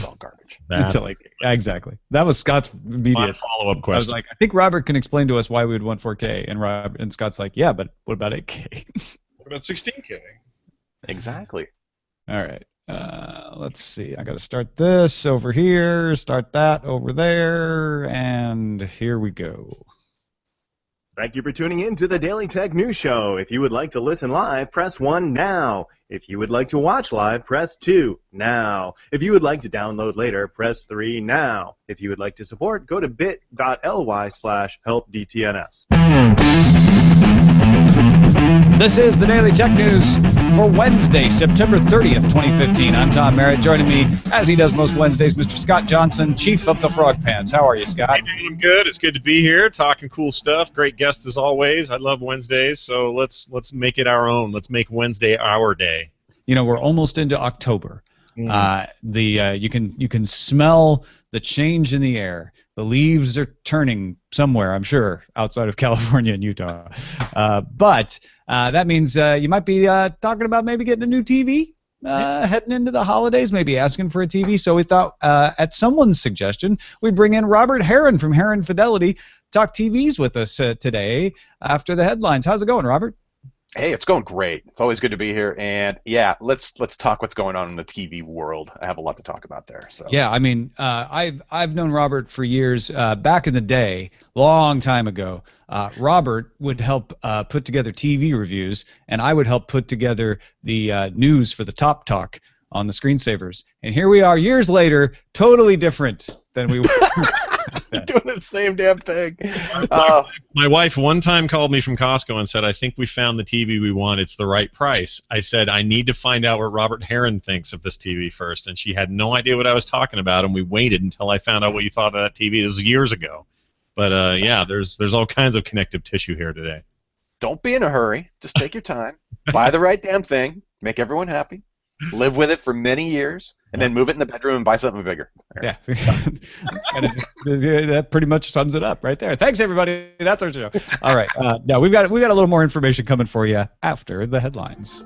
was all garbage. Until exactly. That was Scott's immediate follow-up question. I was like, I think Robert can explain to us why we would want 4K, and Scott's like, yeah, but what about 8K? What about 16K? Exactly. All right. Let's see. I got to start this over here, start that over there, and here we go. Thank you for tuning in to the Daily Tech News Show. If you would like to listen live, press 1 now. If you would like to watch live, press 2 now. If you would like to download later, press 3 now. If you would like to support, go to bit.ly/helpdtns. This is the Daily Tech News for Wednesday, September 30th, 2015. I'm Tom Merritt. Joining me, as he does most Wednesdays, Mr. Scott Johnson, Chief of the Frog Pants. How are you, Scott? Hey, man, I'm good. It's good to be here, talking cool stuff. Great guest as always. I love Wednesdays, so let's make it our own. Let's make Wednesday our day. You know, we're almost into October. You can smell the change in the air. The leaves are turning somewhere, I'm sure, outside of California and Utah. But that means you might be talking about maybe getting a new TV heading into the holidays, maybe asking for a TV. So we thought, at someone's suggestion, we'd bring in Robert Heron from Heron Fidelity, talk TVs with us today after the headlines. How's it going, Robert? Hey, it's going great. It's always good to be here, and yeah, let's talk what's going on in the TV world. I have a lot to talk about there. So yeah, I mean, I've known Robert for years. Back in the day, long time ago, Robert would help put together TV reviews, and I would help put together the news for the Top Talk on the screensavers. And here we are, years later, totally different than we were. Doing the same damn thing. My wife one time called me from Costco and said, I think we found the TV we want. It's the right price. I said, I need to find out what Robert Heron thinks of this TV first. And she had no idea what I was talking about, and we waited until I found out what you thought of that TV. This was years ago. But, yeah, there's all kinds of connective tissue here today. Don't be in a hurry. Just take your time. Buy the right damn thing. Make everyone happy. Live with it for many years, and then move it in the bedroom and buy something bigger. Yeah. That pretty much sums it up right there. Thanks, everybody. That's our show. All right. Now we've got a little more information coming for you after the headlines.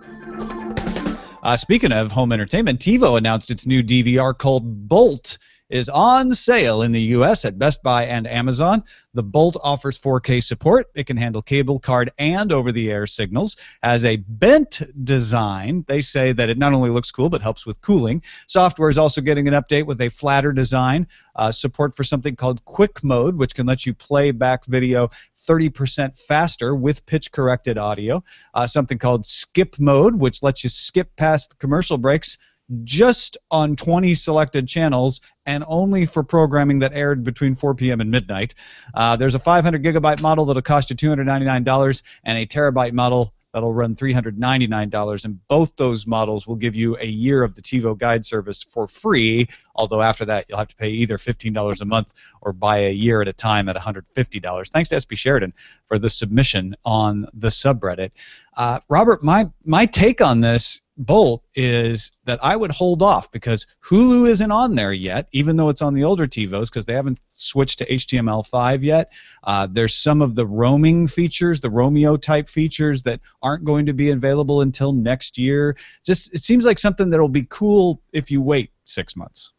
Speaking of home entertainment, TiVo announced its new DVR called Bolt is on sale in the U.S. at Best Buy and Amazon. The Bolt offers 4K support. It can handle cable, card, and over-the-air signals. Has a bent design. They say that it not only looks cool, but helps with cooling. Software is also getting an update with a flatter design. Support for something called Quick Mode, which can let you play back video 30% faster with pitch-corrected audio. Something called Skip Mode, which lets you skip past the commercial breaks just on 20 selected channels and only for programming that aired between 4 p.m. and midnight. There's a 500 gigabyte model that'll cost you $299 and a terabyte model that'll run $399, and both those models will give you a year of the TiVo Guide service for free, although after that you'll have to pay either $15 a month or buy a year at a time at $150. Thanks to SP Sheridan for the submission on the subreddit. Robert, my take on this Bolt is that I would hold off because Hulu isn't on there yet, even though it's on the older TiVos because they haven't switched to HTML5 yet. There's some of the roaming features, the Romeo type features that aren't going to be available until next year. Just it seems like something that'll be cool if you wait 6 months.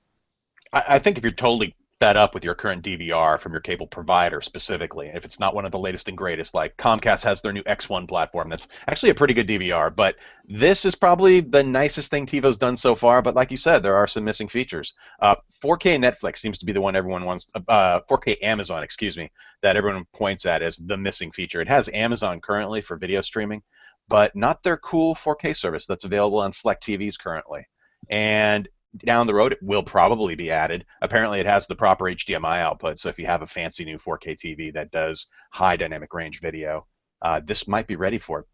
I think if you're totally fed up with your current DVR from your cable provider specifically, if it's not one of the latest and greatest, like Comcast has their new X1 platform that's actually a pretty good DVR, but this is probably the nicest thing TiVo's done so far, but like you said, there are some missing features. 4K Netflix seems to be the one everyone wants, 4K Amazon, excuse me, that everyone points at as the missing feature. It has Amazon currently for video streaming, but not their cool 4K service that's available on select TVs currently. And down the road, it will probably be added. Apparently, it has the proper HDMI output, so if you have a fancy new 4K TV that does high dynamic range video, this might be ready for it.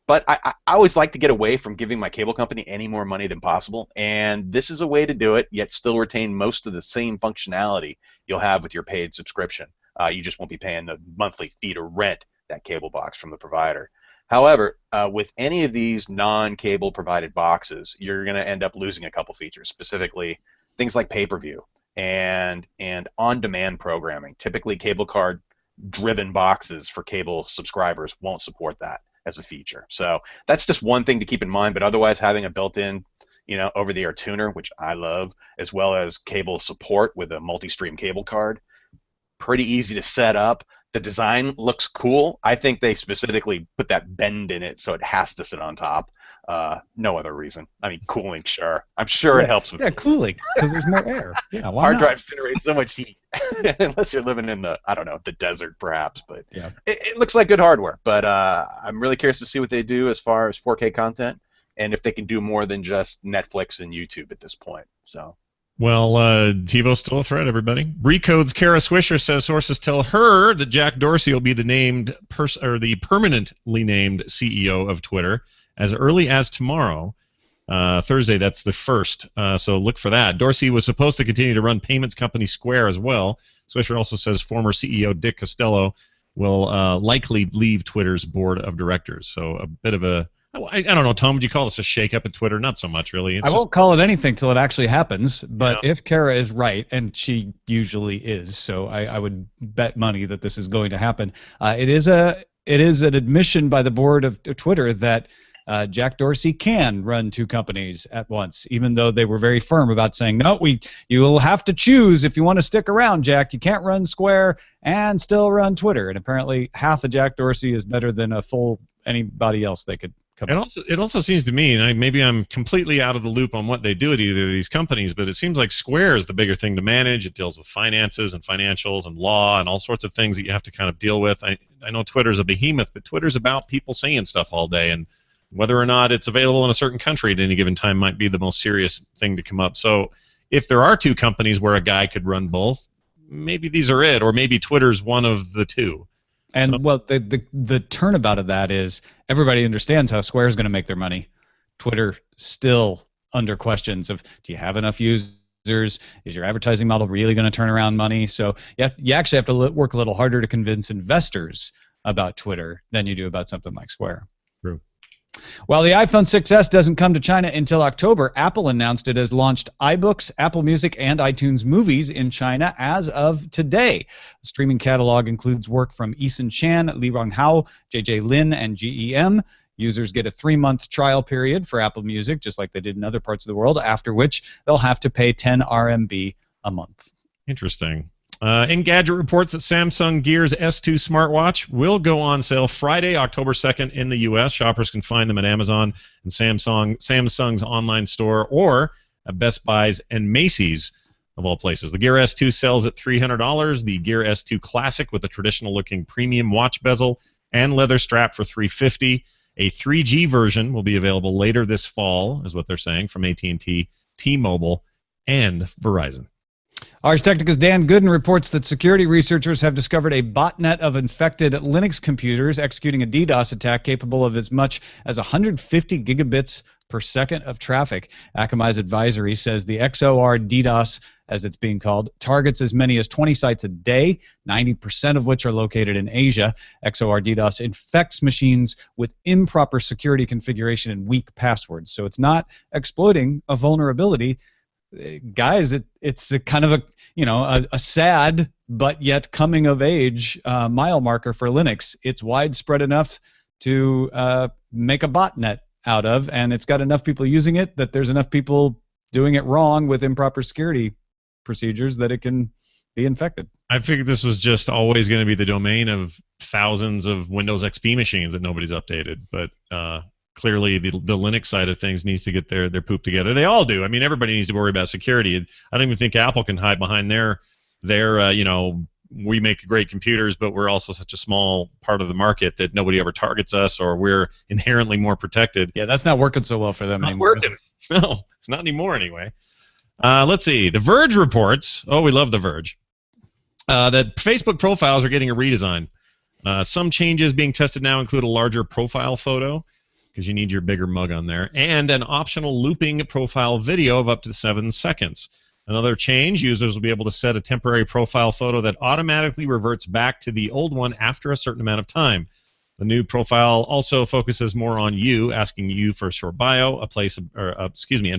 But I always like to get away from giving my cable company any more money than possible, and this is a way to do it, yet still retain most of the same functionality you'll have with your paid subscription. You just won't be paying the monthly fee to rent that cable box from the provider. However, with any of these non-cable provided boxes, you're going to end up losing a couple features, specifically things like pay-per-view and on-demand programming. Typically, cable card-driven boxes for cable subscribers won't support that as a feature. So that's just one thing to keep in mind, but otherwise having a built-in over-the-air tuner, which I love, as well as cable support with a multi-stream cable card. Pretty easy to set up. The design looks cool. I think they specifically put that bend in it so it has to sit on top. No other reason. I mean, cooling, sure. I'm sure it helps with cooling because there's more air. Yeah, why hard not? drives generate so much heat, unless you're living in the desert perhaps. But yeah, it looks like good hardware. But I'm really curious to see what they do as far as 4K content and if they can do more than just Netflix and YouTube at this point. So. Well, TiVo's still a threat, everybody. Recode's Kara Swisher says sources tell her that Jack Dorsey will be the permanently named CEO of Twitter as early as tomorrow, Thursday. That's the 1st. So look for that. Dorsey was supposed to continue to run payments company Square as well. Swisher also says former CEO Dick Costello will likely leave Twitter's board of directors. So a bit of a I don't know, Tom, would you call this a shake-up at Twitter? Not so much, really. I won't call it anything till it actually happens, but if Kara is right, and she usually is, so I would bet money that this is going to happen, it is an admission by the board of Twitter that Jack Dorsey can run two companies at once, even though they were very firm about saying, no, you will have to choose if you want to stick around, Jack. You can't run Square and still run Twitter, and apparently half of Jack Dorsey is better than a full anybody else they could. It also seems to me, and maybe I'm completely out of the loop on what they do at either of these companies, but it seems like Square is the bigger thing to manage. It deals with finances and financials and law and all sorts of things that you have to kind of deal with. I know Twitter's a behemoth, but Twitter's about people saying stuff all day, and whether or not it's available in a certain country at any given time might be the most serious thing to come up. So if there are two companies where a guy could run both, maybe these are it, or maybe Twitter's one of the two. And the turnabout of that is everybody understands how Square is going to make their money. Twitter still under questions of, do you have enough users? Is your advertising model really going to turn around money? So you actually have to work a little harder to convince investors about Twitter than you do about something like Square. True. While the iPhone 6s doesn't come to China until October, Apple announced it has launched iBooks, Apple Music, and iTunes Movies in China as of today. The streaming catalog includes work from Eason Chan, Li Ronghao, JJ Lin, and GEM. Users get a 3-month trial period for Apple Music, just like they did in other parts of the world, after which they'll have to pay 10 RMB a month. Interesting. Engadget reports that Samsung Gear's S2 smartwatch will go on sale Friday, October 2nd in the U.S. Shoppers can find them at Amazon and Samsung's online store or at Best Buy's and Macy's, of all places. The Gear S2 sells at $300. The Gear S2 Classic with a traditional-looking premium watch bezel and leather strap for $350. A 3G version will be available later this fall, is what they're saying, from AT&T, T-Mobile, and Verizon. Ars Technica's Dan Gooden reports that security researchers have discovered a botnet of infected Linux computers executing a DDoS attack capable of as much as 150 gigabits per second of traffic. Akamai's advisory says the XOR DDoS, as it's being called, targets as many as 20 sites a day, 90% of which are located in Asia. XOR DDoS infects machines with improper security configuration and weak passwords. So it's not exploiting a vulnerability. Guys, it's a kind of a sad but yet coming of age mile marker for Linux. It's widespread enough to make a botnet out of, and it's got enough people using it that there's enough people doing it wrong with improper security procedures that it can be infected. I figured this was just always going to be the domain of thousands of Windows XP machines that nobody's updated, but clearly the Linux side of things needs to get their poop together. They all do. I mean, everybody needs to worry about security. I don't even think Apple can hide behind their we make great computers, but we're also such a small part of the market that nobody ever targets us, or we're inherently more protected. Yeah, that's not working so well for them anymore. Not working. No, not anymore anyway. Let's see. The Verge reports, we love The Verge, that Facebook profiles are getting a redesign. Some changes being tested now include a larger profile photo, because you need your bigger mug on there, and an optional looping profile video of up to 7 seconds. Another change, users will be able to set a temporary profile photo that automatically reverts back to the old one after a certain amount of time. The new profile also focuses more on you, asking you for a short bio, and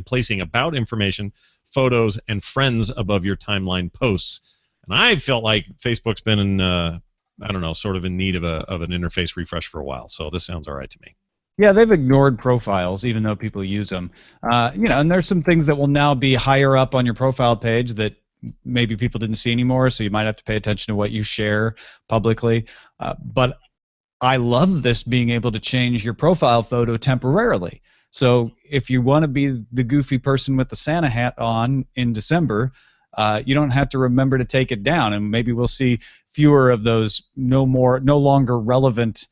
placing about information, photos, and friends above your timeline posts. And I felt like Facebook's been in, sort of in need of an interface refresh for a while, so this sounds all right to me. Yeah, they've ignored profiles, even though people use them. And there's some things that will now be higher up on your profile page that maybe people didn't see anymore, so you might have to pay attention to what you share publicly. But I love this being able to change your profile photo temporarily. So if you want to be the goofy person with the Santa hat on in December, you don't have to remember to take it down, and maybe we'll see fewer of those no longer relevant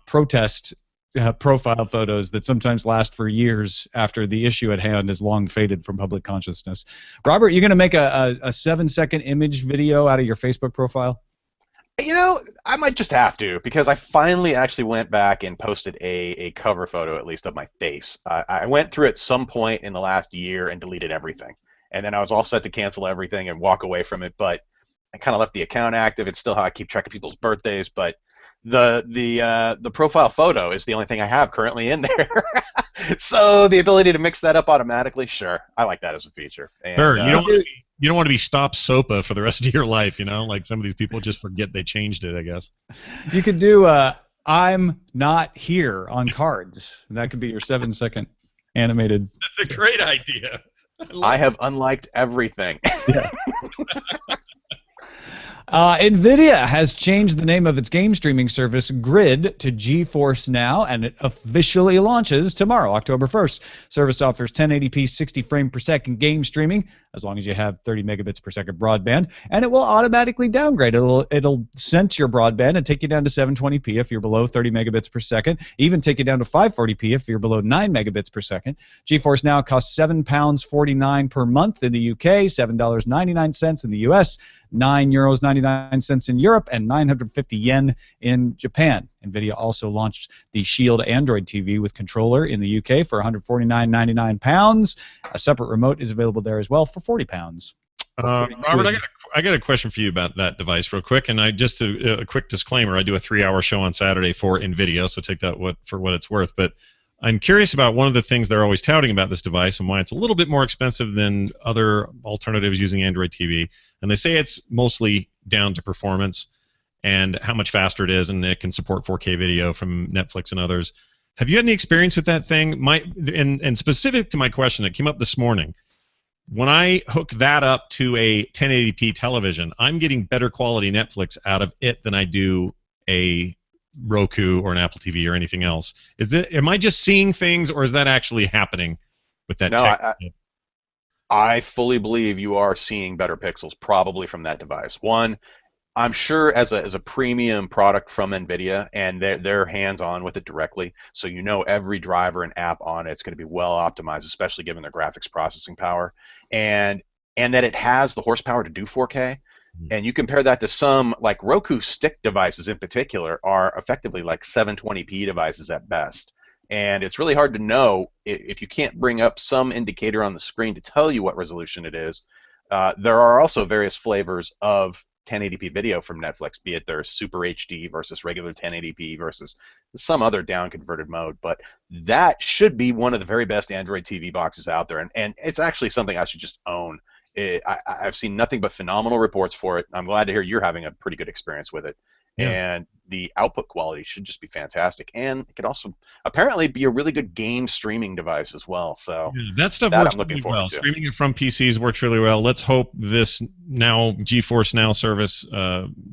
protest profile photos that sometimes last for years after the issue at hand is long faded from public consciousness. Robert, you going to make a 7-second image video out of your Facebook profile? I might just have to, because I finally actually went back and posted a cover photo, at least, of my face. I went through at some point in the last year and deleted everything. And then I was all set to cancel everything and walk away from it, but I kind of left the account active. It's still how I keep track of people's birthdays, but the profile photo is the only thing I have currently in there. So the ability to mix that up automatically, sure, I like that as a feature. And, sure, you don't want to be Stop Sopa for the rest of your life, Like some of these people just forget they changed it, I guess. You could do I'm not here on cards. That could be your 7-second animated. That's a great idea. I have unliked everything. Yeah. NVIDIA has changed the name of its game streaming service Grid to GeForce Now, and it officially launches tomorrow, October 1st. Service offers 1080p 60 frame per second game streaming, as long as you have 30 megabits per second broadband, and it will automatically downgrade. It'll sense your broadband and take you down to 720p if you're below 30 megabits per second, even take you down to 540p if you're below 9 megabits per second. GeForce Now costs £7.49 per month in the UK, $7.99 in the US, €9.99 in Europe, and 950 yen in Japan. NVIDIA also launched the Shield Android TV with controller in the UK for £149.99. A separate remote is available there as well for £40. Robert, I got a question for you about that device real quick, and a quick disclaimer, I do a 3-hour show on Saturday for NVIDIA, so take that for what it's worth, but I'm curious about one of the things they're always touting about this device and why it's a little bit more expensive than other alternatives using Android TV. And they say it's mostly down to performance and how much faster it is, and it can support 4K video from Netflix and others. Have you had any experience with that thing? And specific to my question that came up this morning, when I hook that up to a 1080p television, I'm getting better quality Netflix out of it than I do a Roku or an Apple TV or anything else. Am I just seeing things, or is that actually happening with that tech? I fully believe you are seeing better pixels probably from that device. One, I'm sure as a premium product from NVIDIA, and they're hands-on with it directly, so every driver and app on it's going to be well optimized, especially given their graphics processing power, and that it has the horsepower to do 4K. And you compare that to some, like Roku stick devices in particular, are effectively like 720p devices at best. And it's really hard to know if you can't bring up some indicator on the screen to tell you what resolution it is. There are also various flavors of 1080p video from Netflix, be it their Super HD versus regular 1080p versus some other down-converted mode. But that should be one of the very best Android TV boxes out there. And it's actually something I should just own. I've seen nothing but phenomenal reports for it. I'm glad to hear you're having a pretty good experience with it. Yeah. And the output quality should just be fantastic. And it could also apparently be a really good game streaming device as well. So yeah, that stuff works really well. Streaming it from PCs works really well. Let's hope this now GeForce Now service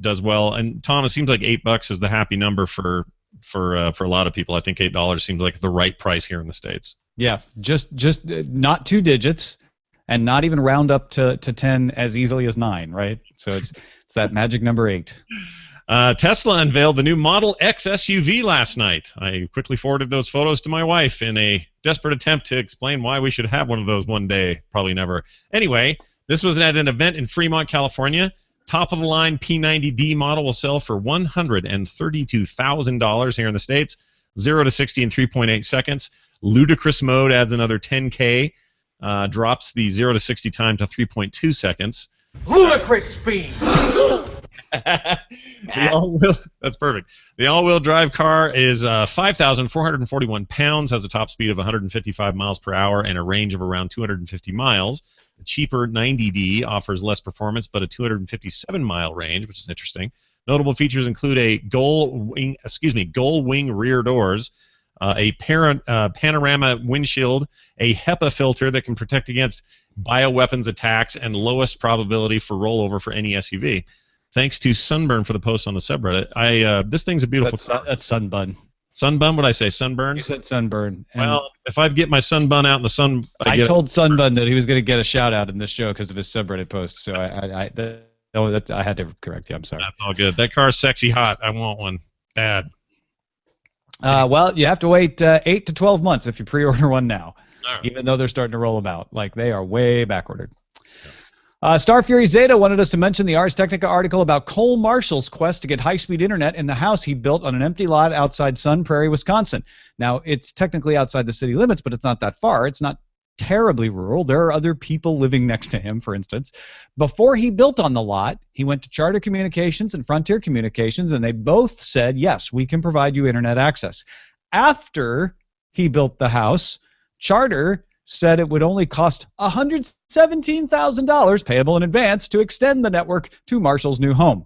does well. And Tom, it seems like $8 is the happy number for a lot of people. I think $8 seems like the right price here in the States. Yeah, just not 2 digits. And not even round up to 10 as easily as 9, right? So it's that magic number 8. Tesla unveiled the new Model X SUV last night. I quickly forwarded those photos to my wife in a desperate attempt to explain why we should have one of those one day. Probably never. Anyway, this was at an event in Fremont, California. Top-of-the-line P90D model will sell for $132,000 here in the States. 0 to 60 in 3.8 seconds. Ludicrous mode adds another 10K. Drops the 0 to 60 time to 3.2 seconds. Ludicrous speed! That's perfect. The all-wheel drive car is 5,441 pounds, has a top speed of 155 miles per hour and a range of around 250 miles. The cheaper 90D offers less performance but a 257-mile range, which is interesting. Notable features include a gull wing rear doors, a panorama windshield, a HEPA filter that can protect against bioweapons attacks, and lowest probability for rollover for any SUV. Thanks to Sunburn for the post on the subreddit. This thing's a beautiful car. That's Sunbun. Sunbun? What did I say? Sunburn? You said Sunburn. Well, if I get my Sunbun out in the sun, I told Sunbun that he was going to get a shout out in this show because of his subreddit post. So I had to correct you. I'm sorry. That's all good. That car's sexy hot. I want one bad. Well, you have to wait 8 to 12 months if you pre-order one now, Right. even though they're starting to roll them out. Like, they are way backordered. starfuryzeta wanted us to mention the Ars Technica article about Cole Marshall's quest to get high-speed internet in the house he built on an empty lot outside Sun Prairie, Wisconsin. Now, it's technically outside the city limits, but it's not that far. It's not terribly rural. There are other people living next to him, for instance. Before he built on the lot, he went to Charter Communications and Frontier Communications, and they both said, yes, we can provide you internet access. After he built the house, Charter said it would only cost $117,000 payable in advance to extend the network to Marshall's new home.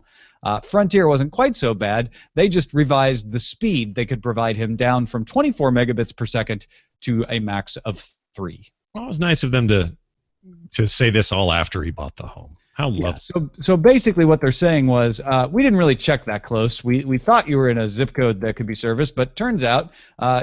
Frontier wasn't quite so bad. They just revised the speed they could provide him down from 24 megabits per second to a max of 3. Well, it was nice of them to say this all after he bought the home. How lovely. Yeah, so basically what they're saying was, we didn't really check that close. We thought you were in a zip code that could be serviced, but turns out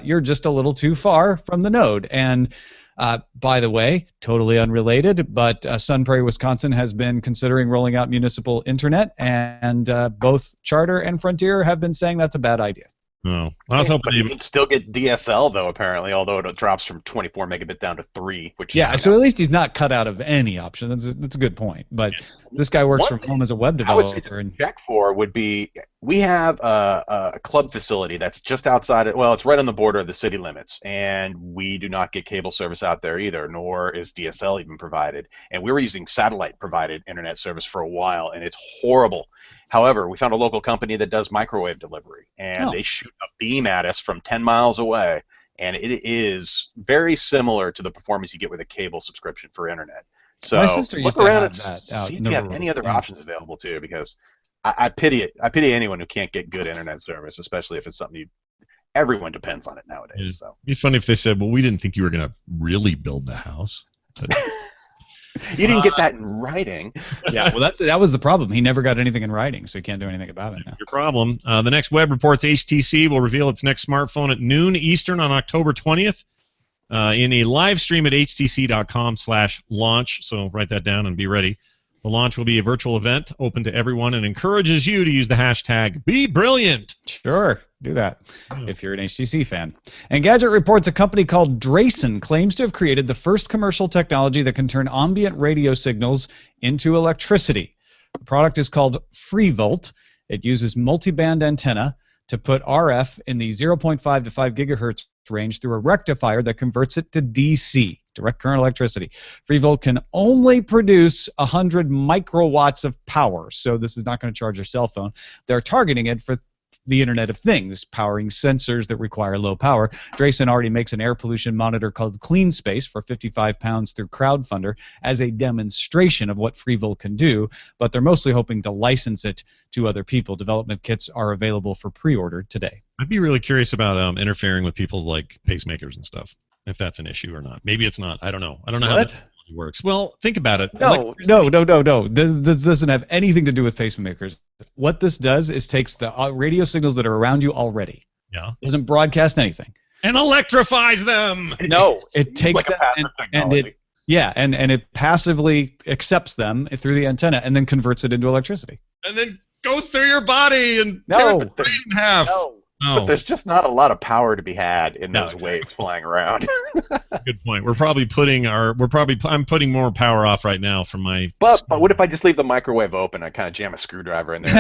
you're just a little too far from the node. And by the way, totally unrelated, but Sun Prairie, Wisconsin has been considering rolling out municipal internet, and both Charter and Frontier have been saying that's a bad idea. Oh, I was hoping but you can still get DSL though, apparently, although it drops from 24 megabit down to 3. Which So at least he's not cut out of any option. That's a good point. But this guy works from home as a web developer. I would say to check for would be, we have a club facility that's just outside it. Well, it's right on the border of the city limits, and we do not get cable service out there either, nor is DSL even provided. And we were using satellite-provided internet service for a while, and it's horrible. However, we found a local company that does microwave delivery, and they shoot a beam at us from 10 miles away, and it is very similar to the performance you get with a cable subscription for internet. So my sister used look to around have and that see if you have any other options available too, because I pity it. I pity anyone who can't get good internet service, especially if it's something everyone depends on it nowadays. Yeah. So It'd be funny if they said, "Well, we didn't think you were going to really build the house." But you didn't get that in writing. Yeah, well, that was the problem. He never got anything in writing, so he can't do anything about it now. Your problem. The next web reports HTC will reveal its next smartphone at noon Eastern on October 20th in a live stream at htc.com/launch. So write that down and be ready. The launch will be a virtual event open to everyone and encourages you to use the hashtag #BeBrilliant. Sure, do that if you're an HTC fan. And Gadget reports a company called Drayson claims to have created the first commercial technology that can turn ambient radio signals into electricity. The product is called FreeVolt. It uses multiband antenna to put RF in the 0.5 to 5 gigahertz range through a rectifier that converts it to DC, direct current electricity. FreeVolt can only produce 100 microwatts of power, so this is not going to charge your cell phone. They're targeting it for the Internet of Things, powering sensors that require low power. Drayson already makes an air pollution monitor called Clean Space for £55 through Crowdfunder as a demonstration of what FreeVolt can do, but they're mostly hoping to license it to other people. Development kits are available for pre-order today. I'd be really curious about interfering with people's like pacemakers and stuff, if that's an issue or not. Maybe it's not. I don't know. I don't know how that works. Well, think about it. No. This doesn't have anything to do with pacemakers. What this does is takes the radio signals that are around you already. Yeah. Doesn't broadcast anything. And electrifies them. No, it takes like them and it passively accepts them through the antenna and then converts it into electricity. And then goes through your body and No. tears the brain in half. No. Oh. But there's just not a lot of power to be had in those waves flying around. Good point. I'm putting more power off right now from my. But what if I just leave the microwave open? I kind of jam a screwdriver in there.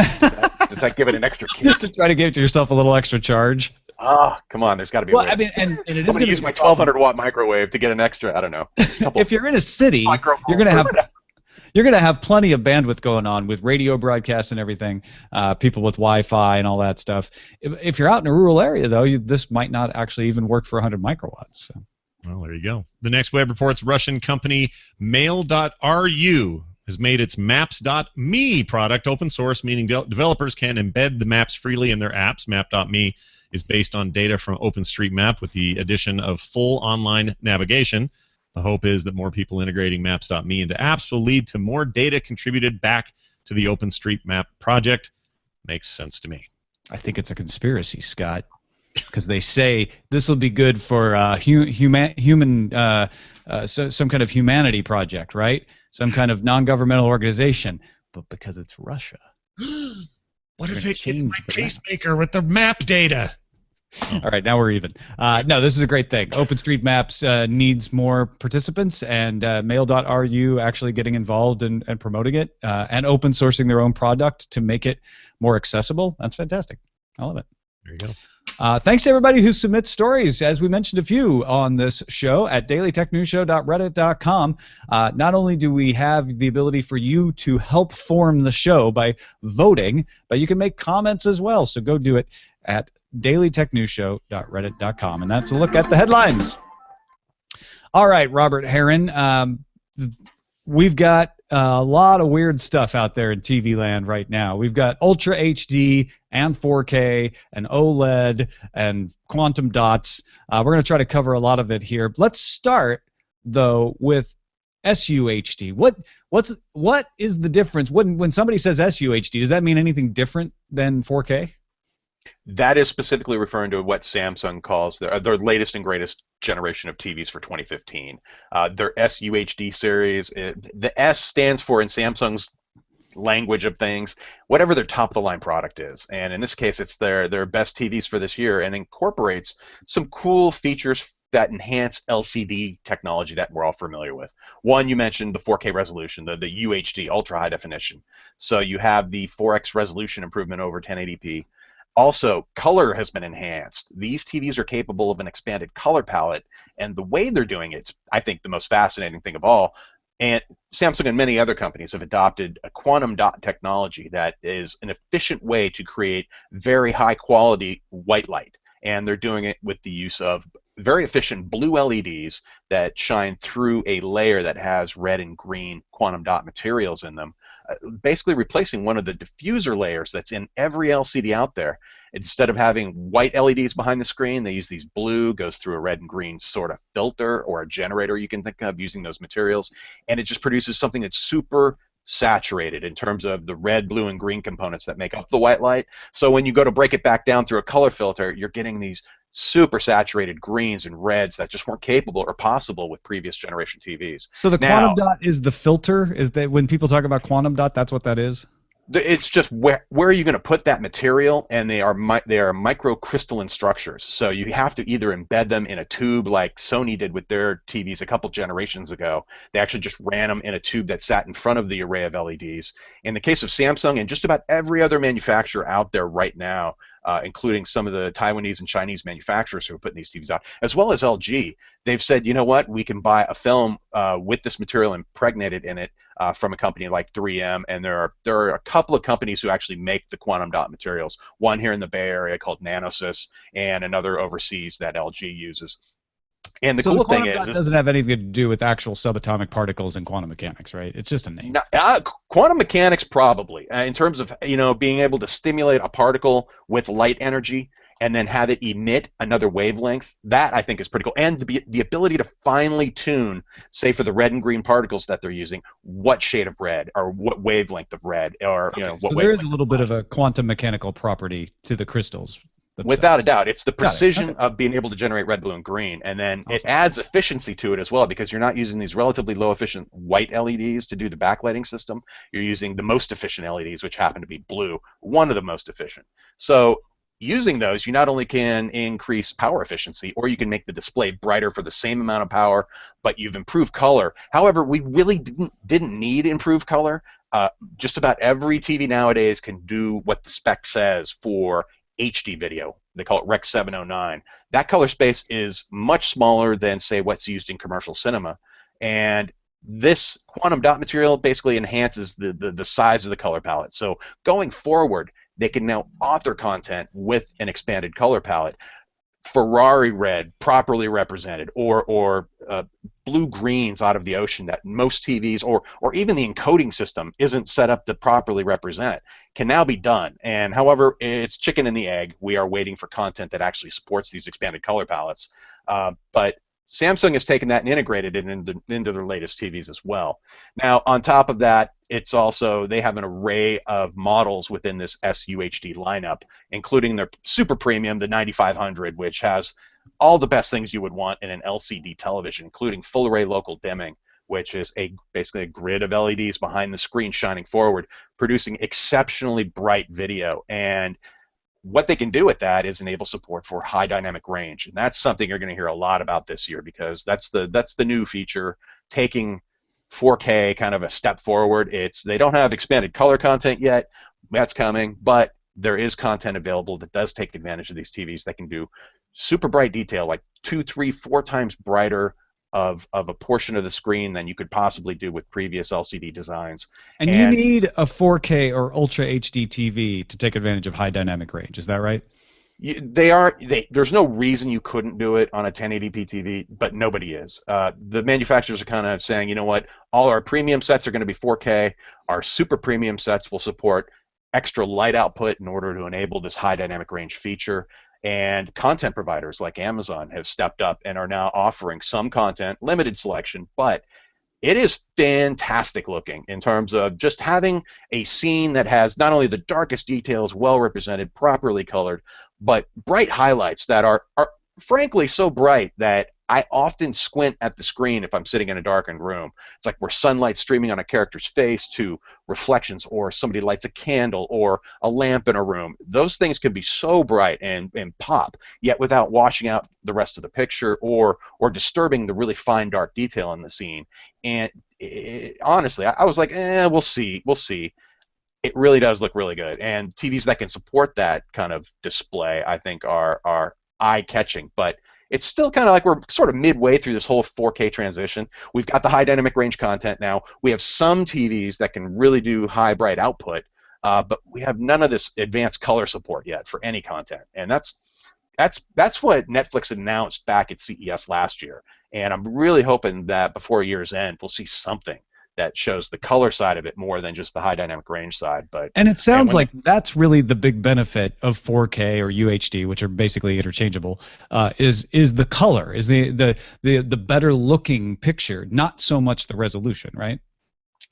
Does that give it an extra kick? To try to give yourself a little extra charge. Oh, come on! There's got to be. Well, a way. I mean, and it is I'm going to use my 1,200 watt microwave to get an extra. I don't know. If you're in a city, you're going to have. You're going to have plenty of bandwidth going on with radio broadcasts and everything, people with Wi-Fi and all that stuff. If you're out in a rural area, though, this might not actually even work for 100 microwatts. So. Well, there you go. The next web reports Russian company Mail.ru has made its Maps.me product open source, meaning developers can embed the maps freely in their apps. Map.me is based on data from OpenStreetMap with the addition of full online navigation. The hope is that more people integrating Maps.me into apps will lead to more data contributed back to the OpenStreetMap project. Makes sense to me. I think it's a conspiracy, Scott, because they say this will be good for some kind of humanity project, right? Some kind of non-governmental organization. But because it's Russia. What if gonna it's change my the map. pacemaker with the map data? All right, now we're even. No, this is a great thing. OpenStreetMaps needs more participants, and Mail.ru actually getting involved and promoting it, and open sourcing their own product to make it more accessible. That's fantastic. I love it. There you go. Thanks to everybody who submits stories. As we mentioned a few on this show at dailytechnewsshow.reddit.com. Not only do we have the ability for you to help form the show by voting, but you can make comments as well. So go do it at dailytechnewsshow.reddit.com. And that's a look at the headlines. All right, Robert Heron. We've got a lot of weird stuff out there in TV land right now. We've got Ultra HD and 4K and OLED and quantum dots. We're going to try to cover a lot of it here. Let's start, though, with SUHD. What is the difference? When somebody says SUHD, does that mean anything different than 4K? That is specifically referring to what Samsung calls their latest and greatest generation of TVs for 2015. Their SUHD series, the S stands for, in Samsung's language of things, whatever their top-of-the-line product is. And in this case, it's their best TVs for this year and incorporates some cool features that enhance LCD technology that we're all familiar with. One, you mentioned the 4K resolution, the UHD, ultra high definition. So you have the 4x resolution improvement over 1080p. Also, color has been enhanced. These TVs are capable of an expanded color palette, and the way they're doing it's, I think, the most fascinating thing of all. And Samsung and many other companies have adopted a quantum dot technology that is an efficient way to create very high-quality white light. And they're doing it with the use of very efficient blue LEDs that shine through a layer that has red and green quantum dot materials in them, basically replacing one of the diffuser layers that's in every LCD out there. Instead of having white LEDs behind the screen, they use these blue, goes through a red and green sort of filter or a generator you can think of using those materials, and it just produces something that's super saturated in terms of the red, blue, and green components that make up the white light. So when you go to break it back down through a color filter, you're getting these super saturated greens and reds that just weren't capable or possible with previous generation TVs. So the quantum dot is the filter? Is that when people talk about quantum dot, that's what that is? It's just where are you going to put that material, and they are microcrystalline structures. So you have to either embed them in a tube like Sony did with their TVs a couple generations ago. They actually just ran them in a tube that sat in front of the array of LEDs. In the case of Samsung and just about every other manufacturer out there right now, including some of the Taiwanese and Chinese manufacturers who are putting these TVs out, as well as LG, they've said, you know what, we can buy a film with this material impregnated in it from a company like 3M, and there are a couple of companies who actually make the quantum dot materials, one here in the Bay Area called Nanosys, and another overseas that LG uses. And the cool thing is, it doesn't have anything to do with actual subatomic particles and quantum mechanics, right? It's just a name. Quantum mechanics, probably, in terms of being able to stimulate a particle with light energy and then have it emit another wavelength. That I think is pretty cool, and the ability to finely tune, say for the red and green particles that they're using, what shade of red or what wavelength of red, or what. So there is a little bit of a quantum mechanical property to the crystals. Without a doubt, it's the precision of being able to generate red, blue, and green, and then it adds efficiency to it as well, because you're not using these relatively low efficient white LEDs to do the backlighting system. You're using the most efficient LEDs, which happen to be blue, one of the most efficient. So using those, you not only can increase power efficiency, or you can make the display brighter for the same amount of power, but you've improved color. However, we really didn't need improved color. Just about every TV nowadays can do what the spec says for HD video. They call it Rec 709. That color space is much smaller than, say, what's used in commercial cinema, and this quantum dot material basically enhances the size of the color palette. So going forward, they can now author content with an expanded color palette. Ferrari red properly represented, or blue greens out of the ocean that most TVs or even the encoding system isn't set up to properly represent, can now be done. And however, it's chicken and the egg. We are waiting for content that actually supports these expanded color palettes. But Samsung has taken that and integrated it into their latest TVs as well. Now, on top of that, it's also, they have an array of models within this SUHD lineup, including their super premium, the 9500, which has all the best things you would want in an LCD television, including full array local dimming, which is basically a grid of LEDs behind the screen shining forward, producing exceptionally bright video. And what they can do with that is enable support for high dynamic range, and that's something you're going to hear a lot about this year, because that's the new feature, taking 4K kind of a step forward. They don't have expanded color content yet, that's coming, but there is content available that does take advantage of these TVs that can do super bright detail, like 2, 3, 4 times brighter of a portion of the screen than you could possibly do with previous LCD designs. And you need a 4K or Ultra HD TV to take advantage of high dynamic range. Is that right? There's no reason you couldn't do it on a 1080p TV, but nobody is. The manufacturers are kind of saying, you know what, all our premium sets are going to be 4K. Our super premium sets will support extra light output in order to enable this high dynamic range feature. And content providers like Amazon have stepped up and are now offering some content, limited selection, but it is fantastic looking in terms of just having a scene that has not only the darkest details well represented, properly colored, but bright highlights that are frankly so bright that I often squint at the screen if I'm sitting in a darkened room. It's like where sunlight's streaming on a character's face to reflections, or somebody lights a candle or a lamp in a room. Those things can be so bright and pop, yet without washing out the rest of the picture or disturbing the really fine dark detail in the scene. And honestly, I was like, we'll see. It really does look really good. And TVs that can support that kind of display, I think, are eye-catching. But it's still kind of like we're sort of midway through this whole 4K transition. We've got the high dynamic range content now. We have some TVs that can really do high bright output, but we have none of this advanced color support yet for any content. And that's what Netflix announced back at CES last year. And I'm really hoping that before year's end, we'll see something that shows the color side of it more than just the high dynamic range side. And it sounds like that's really the big benefit of 4K or UHD, which are basically interchangeable, is the color, is the better looking picture, not so much the resolution, right?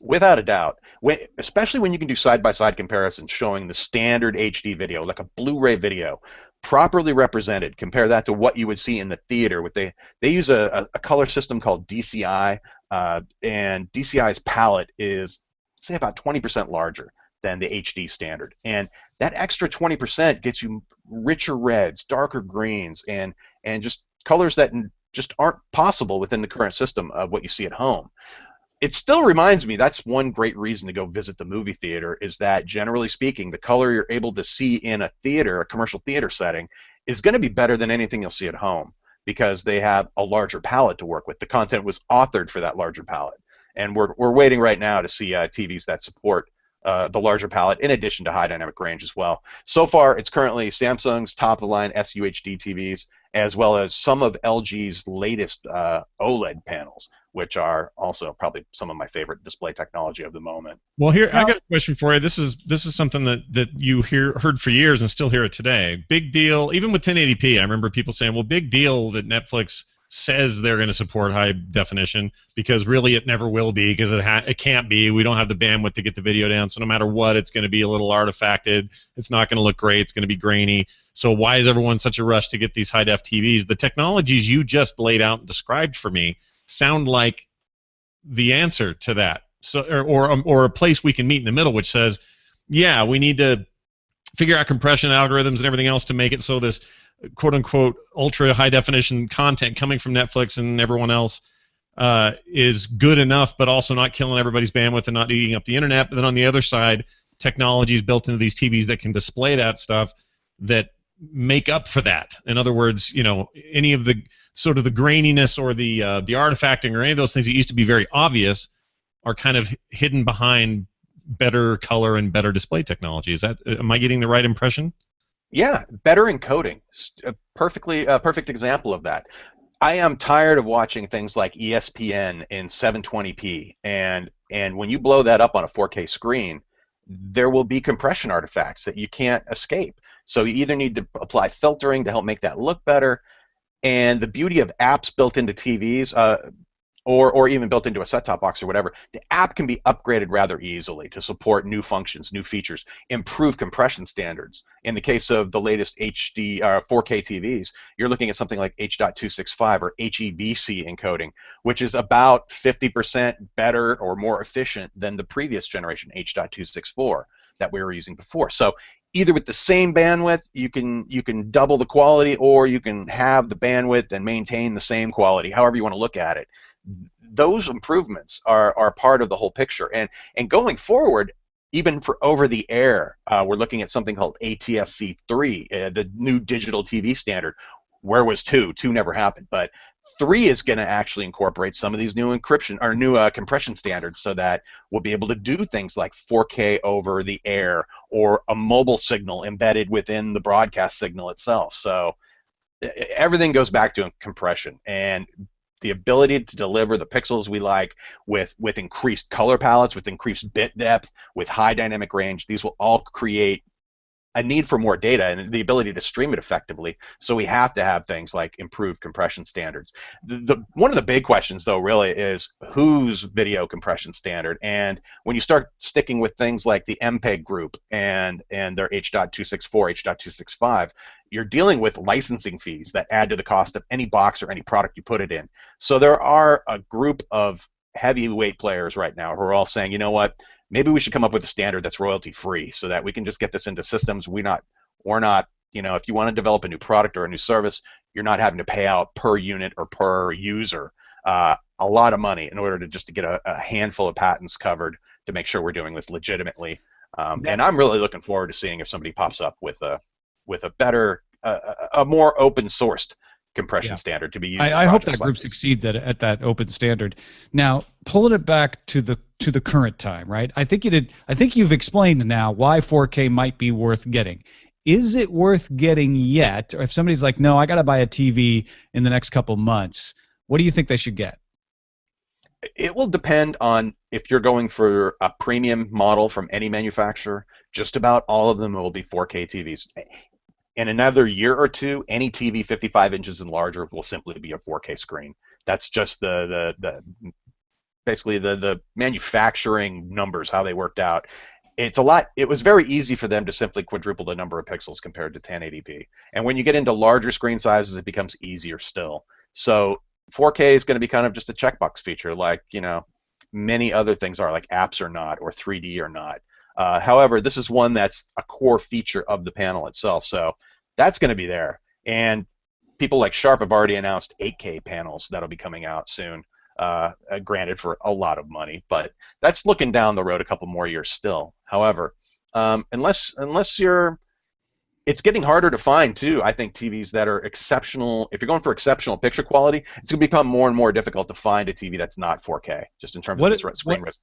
Without a doubt, especially when you can do side-by-side comparisons showing the standard HD video, like a Blu-ray video, properly represented. Compare that to what you would see in the theater. They use a color system called DCI, and DCI's palette is, say, about 20% larger than the HD standard. And that extra 20% gets you richer reds, darker greens, and just colors that just aren't possible within the current system of what you see at home. It still reminds me, that's one great reason to go visit the movie theater, is that generally speaking, the color you're able to see in a theater, a commercial theater setting, is going to be better than anything you'll see at home, because they have a larger palette to work with. The content was authored for that larger palette. And we're waiting right now to see TVs that support the larger palette, in addition to high dynamic range as well. So far, it's currently Samsung's top-of-the-line SUHD TVs, as well as some of LG's latest OLED panels, which are also probably some of my favorite display technology of the moment. Well, here I got a question for you. This is something that you heard for years and still hear it today. Big deal, even with 1080p. I remember people saying, "Well, big deal that Netflix says they're going to support high definition, because really it never will be, because it can't be. We don't have the bandwidth to get the video down, so no matter what, it's going to be a little artifacted. It's not going to look great. It's going to be grainy. So why is everyone in such a rush to get these high def TVs?" The technologies you just laid out and described for me sound like the answer to that. So, or a place we can meet in the middle, which says, yeah, we need to figure out compression algorithms and everything else to make it so this quote-unquote ultra high-definition content coming from Netflix and everyone else is good enough, but also not killing everybody's bandwidth and not eating up the internet. But then on the other side, technologies built into these TVs that can display that stuff that make up for that. In other words, any of the sort of the graininess or the artifacting or any of those things that used to be very obvious are kind of hidden behind better color and better display technology. Am I getting the right impression? Yeah, better encoding. A perfect example of that. I am tired of watching things like ESPN in 720p, and when you blow that up on a 4K screen, there will be compression artifacts that you can't escape. So you either need to apply filtering to help make that look better, and the beauty of apps built into TVs, or even built into a set-top box or whatever, the app can be upgraded rather easily to support new functions, new features, improve compression standards. In the case of the latest HD 4K TVs, you're looking at something like H.265 or HEVC encoding, which is about 50% better or more efficient than the previous generation H.264 that we were using before. So either with the same bandwidth, you can double the quality, or you can have the bandwidth and maintain the same quality, however you want to look at it. Those improvements are part of the whole picture. And going forward, even for over the air, we're looking at something called ATSC3, the new digital TV standard. Where was 2? 2 never happened, but 3 is going to actually incorporate some of these new encryption or new compression standards, so that we'll be able to do things like 4K over the air, or a mobile signal embedded within the broadcast signal itself. So everything goes back to compression, and the ability to deliver the pixels we like with increased color palettes, with increased bit depth, with high dynamic range. These will all create a need for more data and the ability to stream it effectively. So we have to have things like improved compression standards. One of the big questions, though, really is whose video compression standard. And when you start sticking with things like the MPEG group and their H.264, H.265, you're dealing with licensing fees that add to the cost of any box or any product you put it in. So there are a group of heavyweight players right now who are all saying, you know what, maybe we should come up with a standard that's royalty free, so that we can just get this into systems. We're not, if you want to develop a new product or a new service, you're not having to pay out per unit or per user a lot of money in order to just to get a handful of patents covered to make sure we're doing this legitimately. And I'm really looking forward to seeing if somebody pops up with a better, a more open sourced compression standard to be used. I hope that group succeeds at that open standard. Now, pulling it back to the current time, right? I think you've explained now why 4K might be worth getting. Is it worth getting yet? Or if somebody's like, no, I got to buy a TV in the next couple months, what do you think they should get? It will depend on if you're going for a premium model from any manufacturer. Just about all of them will be 4K TVs. In another year or two, any TV 55 inches and larger will simply be a 4K screen. That's just basically the manufacturing numbers, how they worked out. It was very easy for them to simply quadruple the number of pixels compared to 1080p. And when you get into larger screen sizes, it becomes easier still. So 4K is going to be kind of just a checkbox feature, like many other things are, like apps or not, or 3D or not. However, this is one that's a core feature of the panel itself, so that's going to be there. And people like Sharp have already announced 8K panels that'll be coming out soon, granted for a lot of money, but that's looking down the road a couple more years still. However, unless it's getting harder to find too. I think TVs that are exceptional. If you're going for exceptional picture quality, it's going to become more and more difficult to find a TV that's not 4K, just in terms of its screen resolution.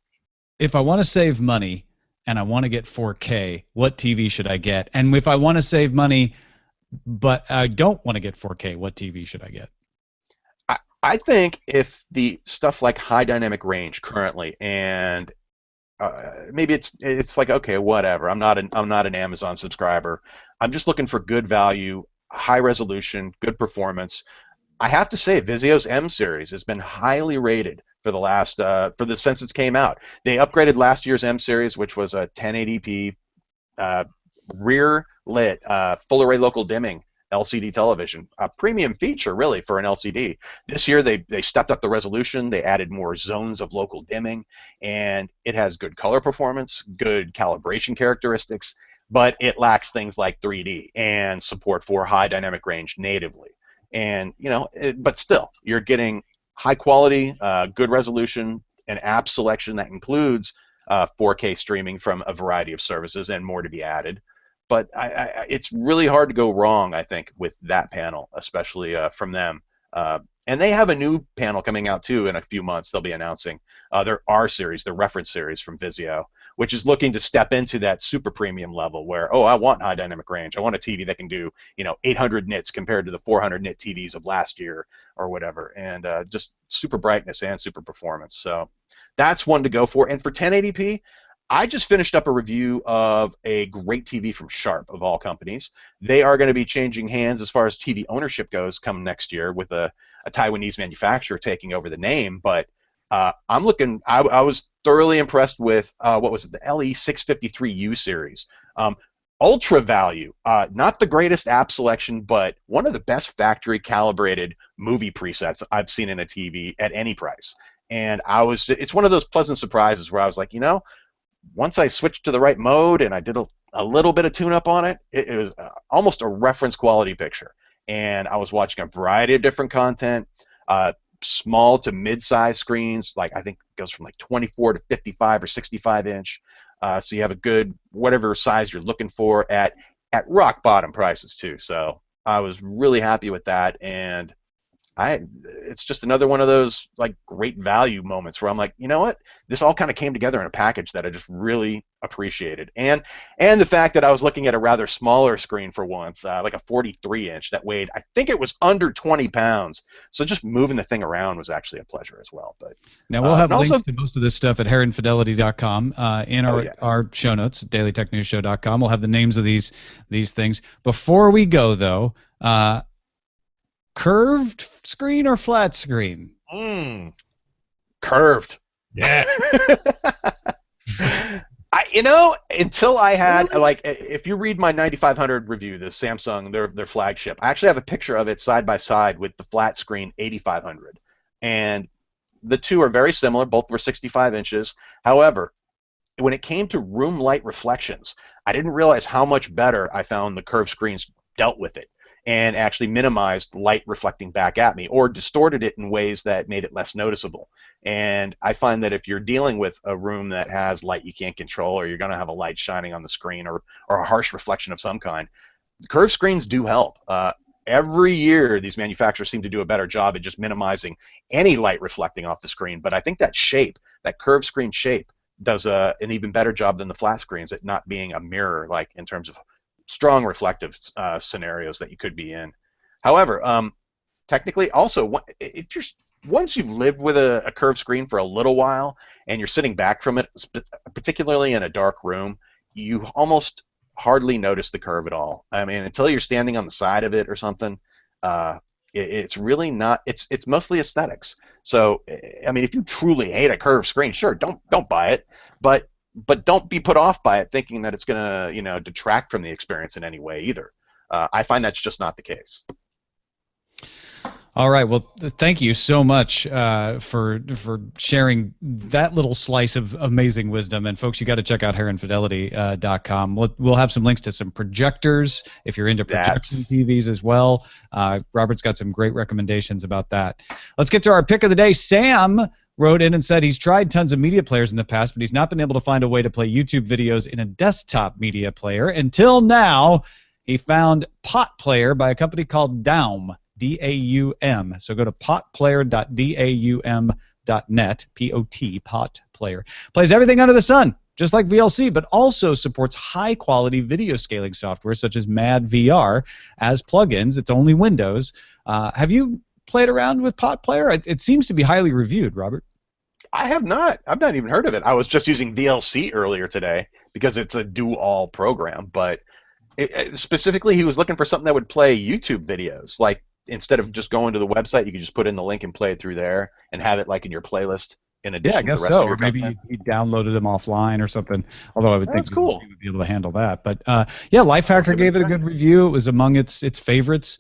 If I want to save money and I want to get 4K, what TV should I get? And if I want to save money, but I don't want to get 4K, what TV should I get? I think if the stuff like high dynamic range currently, and maybe it's like, okay, whatever. I'm not an Amazon subscriber. I'm just looking for good value, high resolution, good performance. I have to say, Vizio's M series has been highly rated for since it came out. They upgraded last year's M series, which was a 1080p rear lit full array local dimming LCD television, a premium feature really for an LCD. This year they stepped up the resolution, they added more zones of local dimming, and it has good color performance, good calibration characteristics, but it lacks things like 3D and support for high dynamic range natively. And but still, you're getting high quality, good resolution, an app selection that includes 4K streaming from a variety of services and more to be added. But it's really hard to go wrong, I think, with that panel, especially from them. And they have a new panel coming out too in a few months. They'll be announcing their R series, their reference series from Vizio, which is looking to step into that super premium level where, I want high dynamic range. I want a TV that can do 800 nits compared to the 400 nit TVs of last year or whatever, and just super brightness and super performance. So that's one to go for. And for 1080p, I just finished up a review of a great TV from Sharp, of all companies. They are going to be changing hands as far as TV ownership goes come next year with a Taiwanese manufacturer taking over the name. But I was thoroughly impressed with, what was it, the LE653U series. Ultra value, not the greatest app selection, but one of the best factory calibrated movie presets I've seen in a TV at any price. And it's one of those pleasant surprises where I was like, once I switched to the right mode and I did a little bit of tune-up on it, it was almost a reference quality picture. And I was watching a variety of different content, small to mid-size screens, like I think it goes from like 24 to 55 or 65 inch. So you have a good whatever size you're looking for at rock bottom prices too. So I was really happy with that, and it's just another one of those like great value moments where I'm like, you know what? This all kind of came together in a package that I just really appreciated. And the fact that I was looking at a rather smaller screen for once, like a 43 inch that weighed, I think it was under 20 pounds. So just moving the thing around was actually a pleasure as well. But now we'll have links to most of this stuff at heronfidelity.com in our show notes, dailytechnewsshow.com. We'll have the names of these things. Before we go though, curved screen or flat screen? Curved. Yeah. Until I had, like, if you read my 9500 review, the Samsung, their flagship, I actually have a picture of it side by side with the flat screen 8500. And the two are very similar. Both were 65 inches. However, when it came to room light reflections, I didn't realize how much better I found the curved screens dealt with it, and actually minimized light reflecting back at me or distorted it in ways that made it less noticeable. And I find that if you're dealing with a room that has light you can't control, or you're going to have a light shining on the screen, or a harsh reflection of some kind, curved screens do help. Every year these manufacturers seem to do a better job at just minimizing any light reflecting off the screen, but I think that shape, that curved screen shape, does an even better job than the flat screens at not being a mirror, like in terms of strong reflective scenarios that you could be in. However, technically, also, once you've lived with a curved screen for a little while and you're sitting back from it, particularly in a dark room, you almost hardly notice the curve at all. I mean, until you're standing on the side of it or something, it's really not. It's mostly aesthetics. So, I mean, if you truly hate a curved screen, sure, don't buy it, but don't be put off by it thinking that it's going to, detract from the experience in any way either. I find that's just not the case. All right. Well, thank you so much for sharing that little slice of amazing wisdom. And folks, you got to check out heronfidelity.com. We'll have some links to some projectors if you're into projection TVs as well. Robert's got some great recommendations about that. Let's get to our pick of the day. Sam wrote in and said he's tried tons of media players in the past, but he's not been able to find a way to play YouTube videos in a desktop media player. Until now, he found Pot Player by a company called Daum, D-A-U-M. So go to potplayer.daum.net, P-O-T, Pot Player. Plays everything under the sun, just like VLC, but also supports high-quality video scaling software such as Mad VR as plugins. It's only Windows. Have you played around with Pot Player? It seems to be highly reviewed, Robert. I have not. I've not even heard of it. I was just using VLC earlier today because it's a do-all program, but specifically he was looking for something that would play YouTube videos. Like, instead of just going to the website, you could just put in the link and play it through there and have it like in your playlist in addition to the rest of your content. Maybe you downloaded them offline or something, although I would think cool. VLC would be able to handle that. But yeah, Lifehacker gave it a good review. It was among its favorites.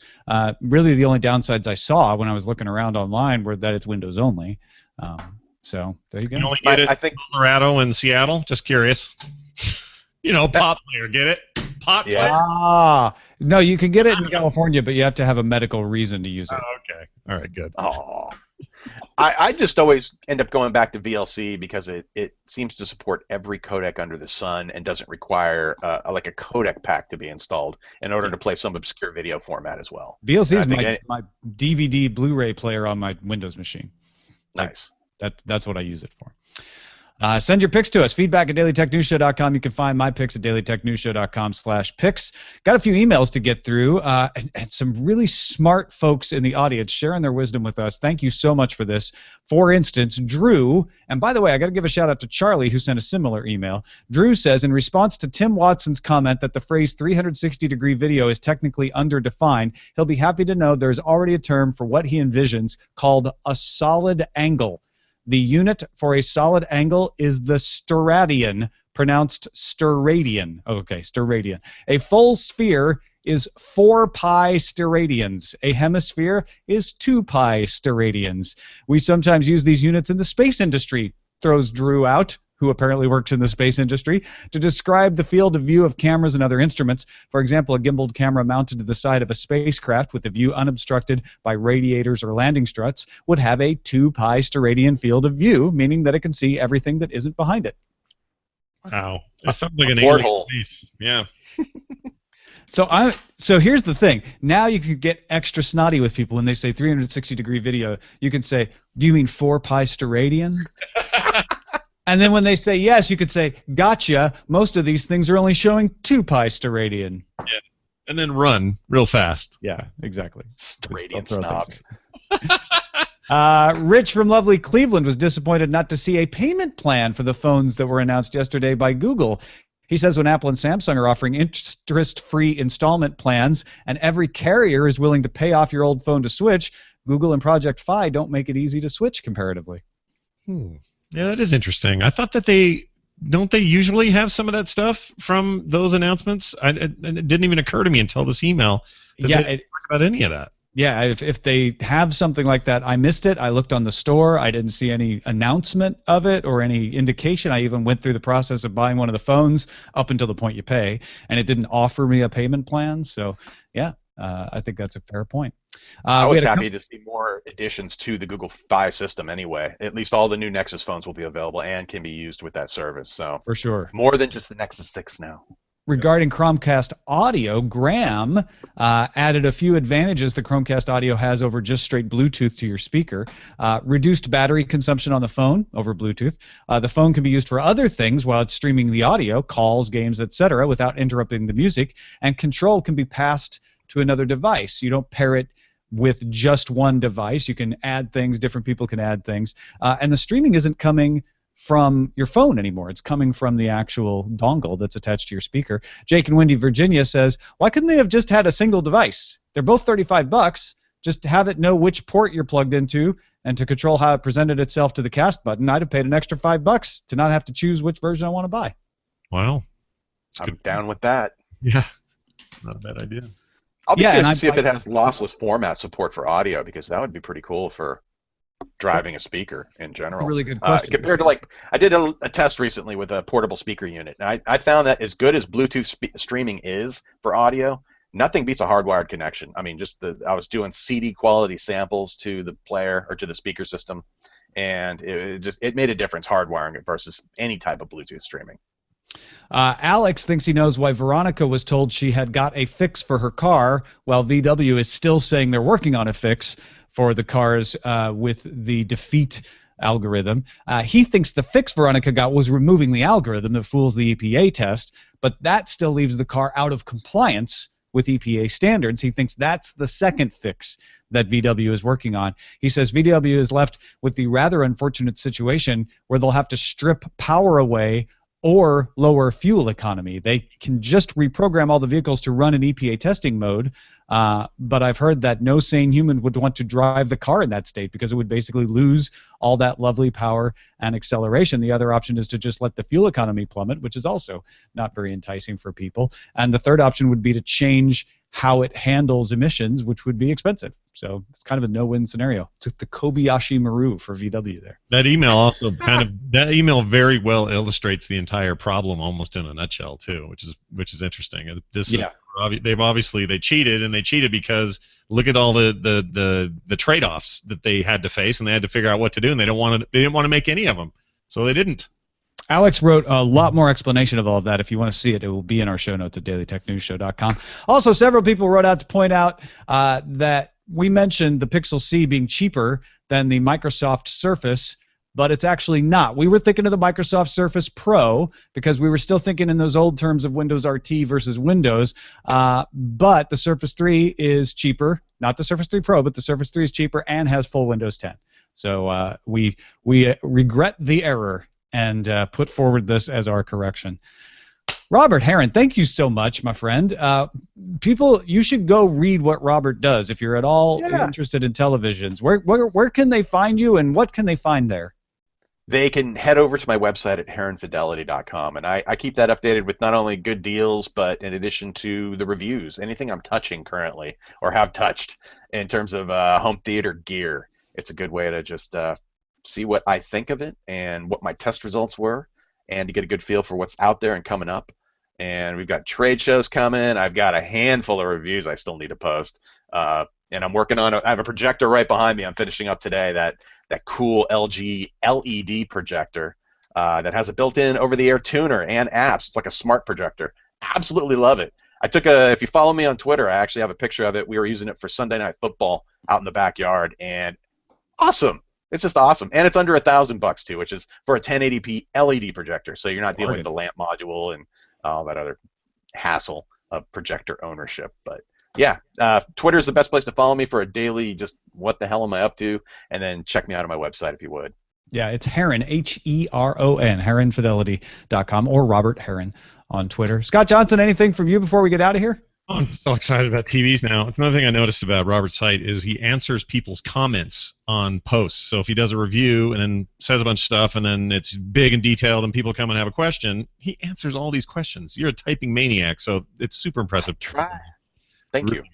Really the only downsides I saw when I was looking around online were that it's Windows only. So there you go. You only get it in Colorado and Seattle? Just curious. Pot Player, get it? Pot Player? No, you can get it in California, but you have to have a medical reason to use it. Oh, okay. All right, good. Oh. I just always end up going back to VLC because it seems to support every codec under the sun and doesn't require like a codec pack to be installed in order to play some obscure video format as well. VLC is my DVD Blu-ray player on my Windows machine. Nice. That's what I use it for. Send your picks to us. Feedback at dailytechnewsshow.com. You can find my picks at dailytechnewsshow.com/picks. Got a few emails to get through, and some really smart folks in the audience sharing their wisdom with us. Thank you so much for this. For instance, Drew, and by the way, I got to give a shout out to Charlie who sent a similar email. Drew says, in response to Tim Watson's comment that the phrase 360-degree video is technically underdefined, he'll be happy to know there's already a term for what he envisions called a solid angle. The unit for a solid angle is the steradian, pronounced steradian. Okay, steradian. A full sphere is 4 pi steradians. A hemisphere is 2 pi steradians. We sometimes use these units in the space industry, throws Drew out, who apparently works in the space industry, to describe the field of view of cameras and other instruments. For example, a gimbaled camera mounted to the side of a spacecraft with the view unobstructed by radiators or landing struts would have a 2 pi steradian field of view, meaning that it can see everything that isn't behind it. Wow. It sounds like an porthole. piece. Yeah. So here's the thing. Now you could get extra snotty with people when they say 360-degree video. You can say, do you mean 4 pi steradian? And then when they say yes, you could say, gotcha, most of these things are only showing 2 pi steradian. Yeah. And then run real fast. Yeah, exactly. Steradian snobs. Rich from lovely Cleveland was disappointed not to see a payment plan for the phones that were announced yesterday by Google. He says when Apple and Samsung are offering interest-free installment plans and every carrier is willing to pay off your old phone to switch, Google and Project Fi don't make it easy to switch comparatively. Yeah, that is interesting. I thought that they usually have some of that stuff from those announcements. It didn't even occur to me until this email that they didn't talk about any of that. Yeah, if they have something like that, I missed it. I looked on the store. I didn't see any announcement of it or any indication. I even went through the process of buying one of the phones up until the point you pay, and it didn't offer me a payment plan. So, yeah, I think that's a fair point. I was happy to see more additions to the Google Fi system anyway. At least all the new Nexus phones will be available and can be used with that service. So for sure. More than just the Nexus 6 now. Regarding Chromecast audio, Graham added a few advantages the Chromecast audio has over just straight Bluetooth to your speaker. Reduced battery consumption on the phone over Bluetooth. The phone can be used for other things while it's streaming the audio, calls, games, etc., without interrupting the music. And control can be passed to another device. You don't pair it with just one device. You can add things. Different people can add things. And the streaming isn't coming from your phone anymore. It's coming from the actual dongle that's attached to your speaker. Jake in Windy, Virginia says, why couldn't they have just had a single device? They're both $35. Just have it know which port you're plugged into, and to control how it presented itself to the cast button, I'd have paid an extra $5 to not have to choose which version I want to buy. Wow. I'm down with that. Yeah. Not a bad idea. I'll be curious to see if it has lossless format support for audio, because that would be pretty cool for driving a speaker in general. Really good question. Compared to, I did a test recently with a portable speaker unit, and I found that as good as Bluetooth streaming is for audio, nothing beats a hardwired connection. I mean, I was doing CD quality samples to the player or to the speaker system, and it made a difference hardwiring it versus any type of Bluetooth streaming. Alex thinks he knows why Veronica was told she had got a fix for her car, while VW is still saying they're working on a fix for the cars with the defeat algorithm. He thinks the fix Veronica got was removing the algorithm that fools the EPA test, but that still leaves the car out of compliance with EPA standards. He thinks that's the second fix that VW is working on. He says VW is left with the rather unfortunate situation where they'll have to strip power away or lower fuel economy. They can just reprogram all the vehicles to run in EPA testing mode, but I've heard that no sane human would want to drive the car in that state because it would basically lose all that lovely power and acceleration. The other option is to just let the fuel economy plummet, which is also not very enticing for people. And the third option would be to change how it handles emissions, which would be expensive. So it's kind of a no-win scenario. It's the Kobayashi Maru for VW there. That email also that email very well illustrates the entire problem almost in a nutshell too, which is interesting. This is they cheated, and they cheated because look at all the trade-offs that they had to face, and they had to figure out what to do, and they didn't want to make any of them, so they didn't. Alex wrote a lot more explanation of all of that. If you want to see it, it will be in our show notes at dailytechnewsshow.com. Also, several people wrote out to point out that we mentioned the Pixel C being cheaper than the Microsoft Surface, but it's actually not. We were thinking of the Microsoft Surface Pro because we were still thinking in those old terms of Windows RT versus Windows, but the Surface 3 is cheaper. Not the Surface 3 Pro, but the Surface 3 is cheaper and has full Windows 10. So we regret the error and put forward this as our correction. Robert Heron, thank you so much, my friend. People, you should go read what Robert does if you're at all interested in televisions. Where can they find you, and what can they find there? They can head over to my website at heronfidelity.com, and I keep that updated with not only good deals, but in addition to the reviews, anything I'm touching currently or have touched in terms of home theater gear. It's a good way to just see what I think of it and what my test results were, and to get a good feel for what's out there and coming up. And we've got trade shows coming. I've got a handful of reviews I still need to post. And I'm working on I have a projector right behind me. I'm finishing up today, that cool LG LED projector that has a built-in over-the-air tuner and apps. It's like a smart projector. Absolutely love it. If you follow me on Twitter, I actually have a picture of it. We were using it for Sunday Night Football out in the backyard, and awesome. It's just awesome, and it's under $1,000 too, which is for a 1080p LED projector. So you're not dealing with the lamp module and all that other hassle of projector ownership. But yeah, Twitter is the best place to follow me for a daily just what the hell am I up to, and then check me out on my website if you would. Yeah, it's Heron, Heron, heronfidelity.com, or Robert Heron on Twitter. Scott Johnson, anything from you before we get out of here? I'm so excited about TVs now. It's another thing I noticed about Robert's site is he answers people's comments on posts. So if he does a review and then says a bunch of stuff and then it's big and detailed and people come and have a question, he answers all these questions. You're a typing maniac, so it's super impressive. Try. Thank you.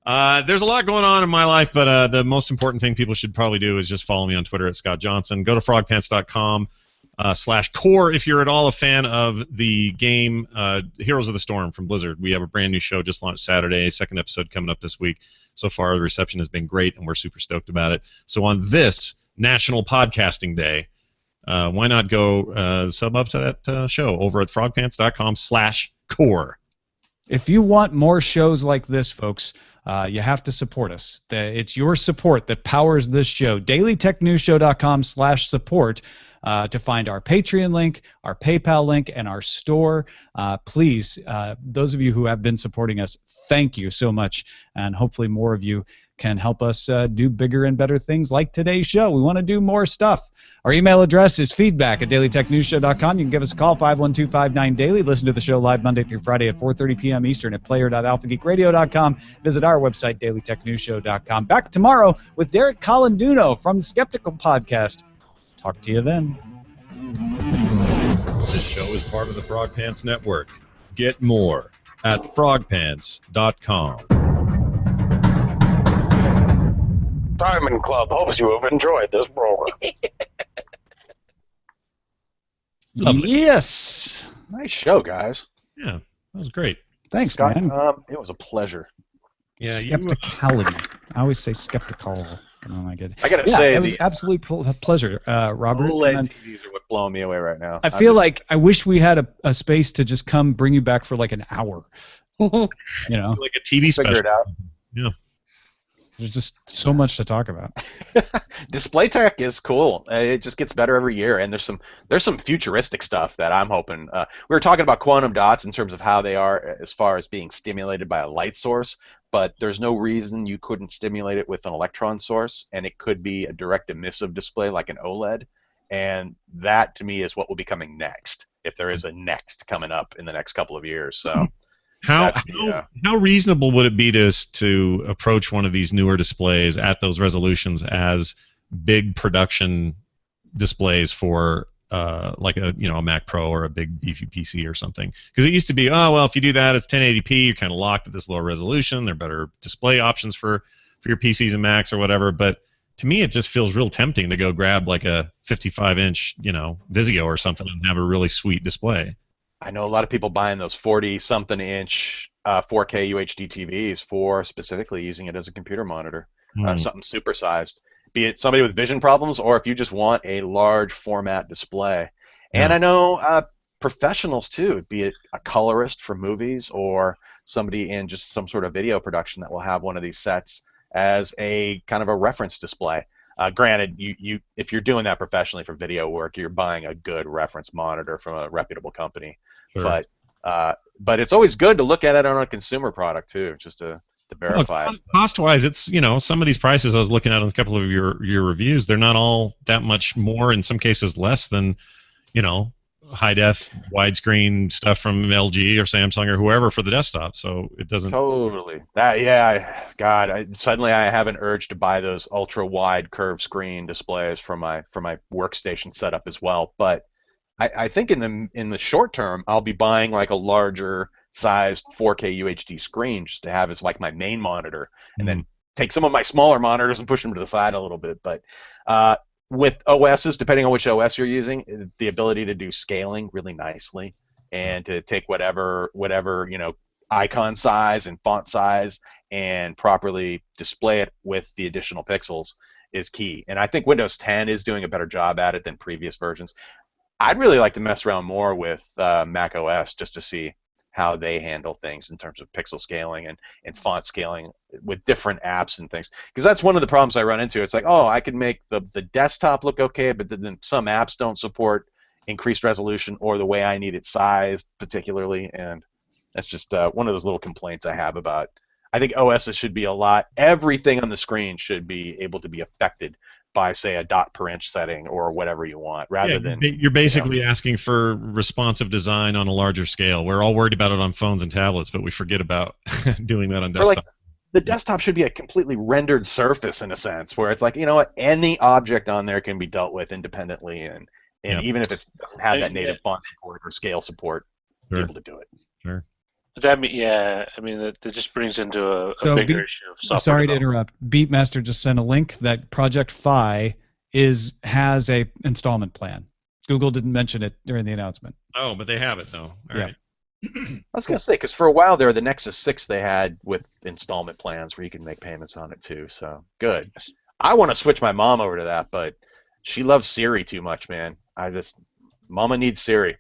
There's a lot going on in my life, but the most important thing people should probably do is just follow me on Twitter at Scott Johnson. Go to frogpants.com. /core if you're at all a fan of the game Heroes of the Storm from Blizzard. We have a brand new show just launched Saturday, second episode coming up this week. So far the reception has been great and we're super stoked about it. So on this National Podcasting Day, why not go sub up to that show over at frogpants.com/core. If you want more shows like this, folks, you have to support us. It's your support that powers this show. dailytechnewsshow.com/support to find our Patreon link, our PayPal link, and our store. Please, those of you who have been supporting us, thank you so much, and hopefully more of you can help us do bigger and better things like today's show. We want to do more stuff. Our email address is feedback@dailytechnewsshow.com. You can give us a call, 512-59-DAILY. Listen to the show live Monday through Friday at 4:30 p.m. Eastern at player.alphageekradio.com. Visit our website, dailytechnewsshow.com. Back tomorrow with Derek Colanduno from the Skeptical Podcast. Talk to you then. This show is part of the Frog Pants Network. Get more at frogpants.com. Diamond Club hopes you have enjoyed this program. Yes. Nice show, guys. Yeah, that was great. Thanks, Scott, man. it was a pleasure. Yeah, Skepticality. I always say skeptical. Oh my goodness. I gotta say, it was absolute pleasure, Robert. OLED TVs are what's blowing me away right now. I feel like I wish we had a space to just come bring you back for like an hour. You know, like a TV special. Figure it out. Yeah. There's just so much to talk about. Display tech is cool. It just gets better every year, and there's some futuristic stuff that I'm hoping. We were talking about quantum dots in terms of how they are as far as being stimulated by a light source, but there's no reason you couldn't stimulate it with an electron source, and it could be a direct emissive display like an OLED, and that to me is what will be coming next, if there is a next coming up in the next couple of years. So. How reasonable would it be to approach one of these newer displays at those resolutions as big production displays for like a Mac Pro or a big beefy PC or something? Because it used to be, oh well, if you do that, it's 1080p. You're kind of locked at this lower resolution. There are better display options for your PCs and Macs or whatever. But to me, it just feels real tempting to go grab like a 55-inch Vizio or something and have a really sweet display. I know a lot of people buying those 40-something inch 4K UHD TVs for specifically using it as a computer monitor, Hmm. something supersized, be it somebody with vision problems or if you just want a large format display. And Yeah. I know professionals too, be it a colorist for movies or somebody in just some sort of video production that will have one of these sets as a kind of a reference display. Granted, if you're doing that professionally for video work, you're buying a good reference monitor from a reputable company. Sure. But but it's always good to look at it on a consumer product too, just to Well, verify it. cost-wise, it's some of these prices I was looking at on a couple of your reviews. They're not all that much more. In some cases, less than you know high def widescreen stuff from LG or Samsung or whoever for the desktop. So it doesn't. Totally. That yeah, God, suddenly I have an urge to buy those ultra wide curved screen displays for my workstation setup as well. But I think in the short term, I'll be buying like a larger sized 4K UHD screen just to have as like my main monitor, and Mm, then take some of my smaller monitors and push them to the side a little bit. But uh, with OSs, depending on which OS you're using, the ability to do scaling really nicely and to take whatever icon size and font size and properly display it with the additional pixels is key. And I think Windows 10 is doing a better job at it than previous versions. I'd really like to mess around more with Mac OS just to see how they handle things in terms of pixel scaling and font scaling with different apps and things. Because that's one of the problems I run into. It's like, oh, I can make the desktop look okay, but then some apps don't support increased resolution or the way I need it sized particularly. And that's just one of those little complaints I have about. I think OSs should be everything on the screen should be able to be affected by, say, a dot per inch setting or whatever you want, yeah, rather than, you're basically asking for responsive design on a larger scale. We're all worried about it on phones and tablets, but we forget about doing that on or like desktop. the desktop should be a completely rendered surface in a sense, where it's like, you know what, any object on there can be dealt with independently, and Yeah, even if it doesn't have that Yeah. native font support or scale support, be sure, able to do it. sure. Yeah, I mean that just brings into a So bigger issue of software sorry to development. interrupt. Beatmaster just sent a link that Project Fi has a installment plan. Google didn't mention it during the announcement. Oh, but they have it though. All Yeah. right. I was gonna say, because for a while there, the Nexus 6 they had with installment plans where you can make payments on it too. So good. I want to switch my mom over to that, but she loves Siri too much, man. Mama needs Siri,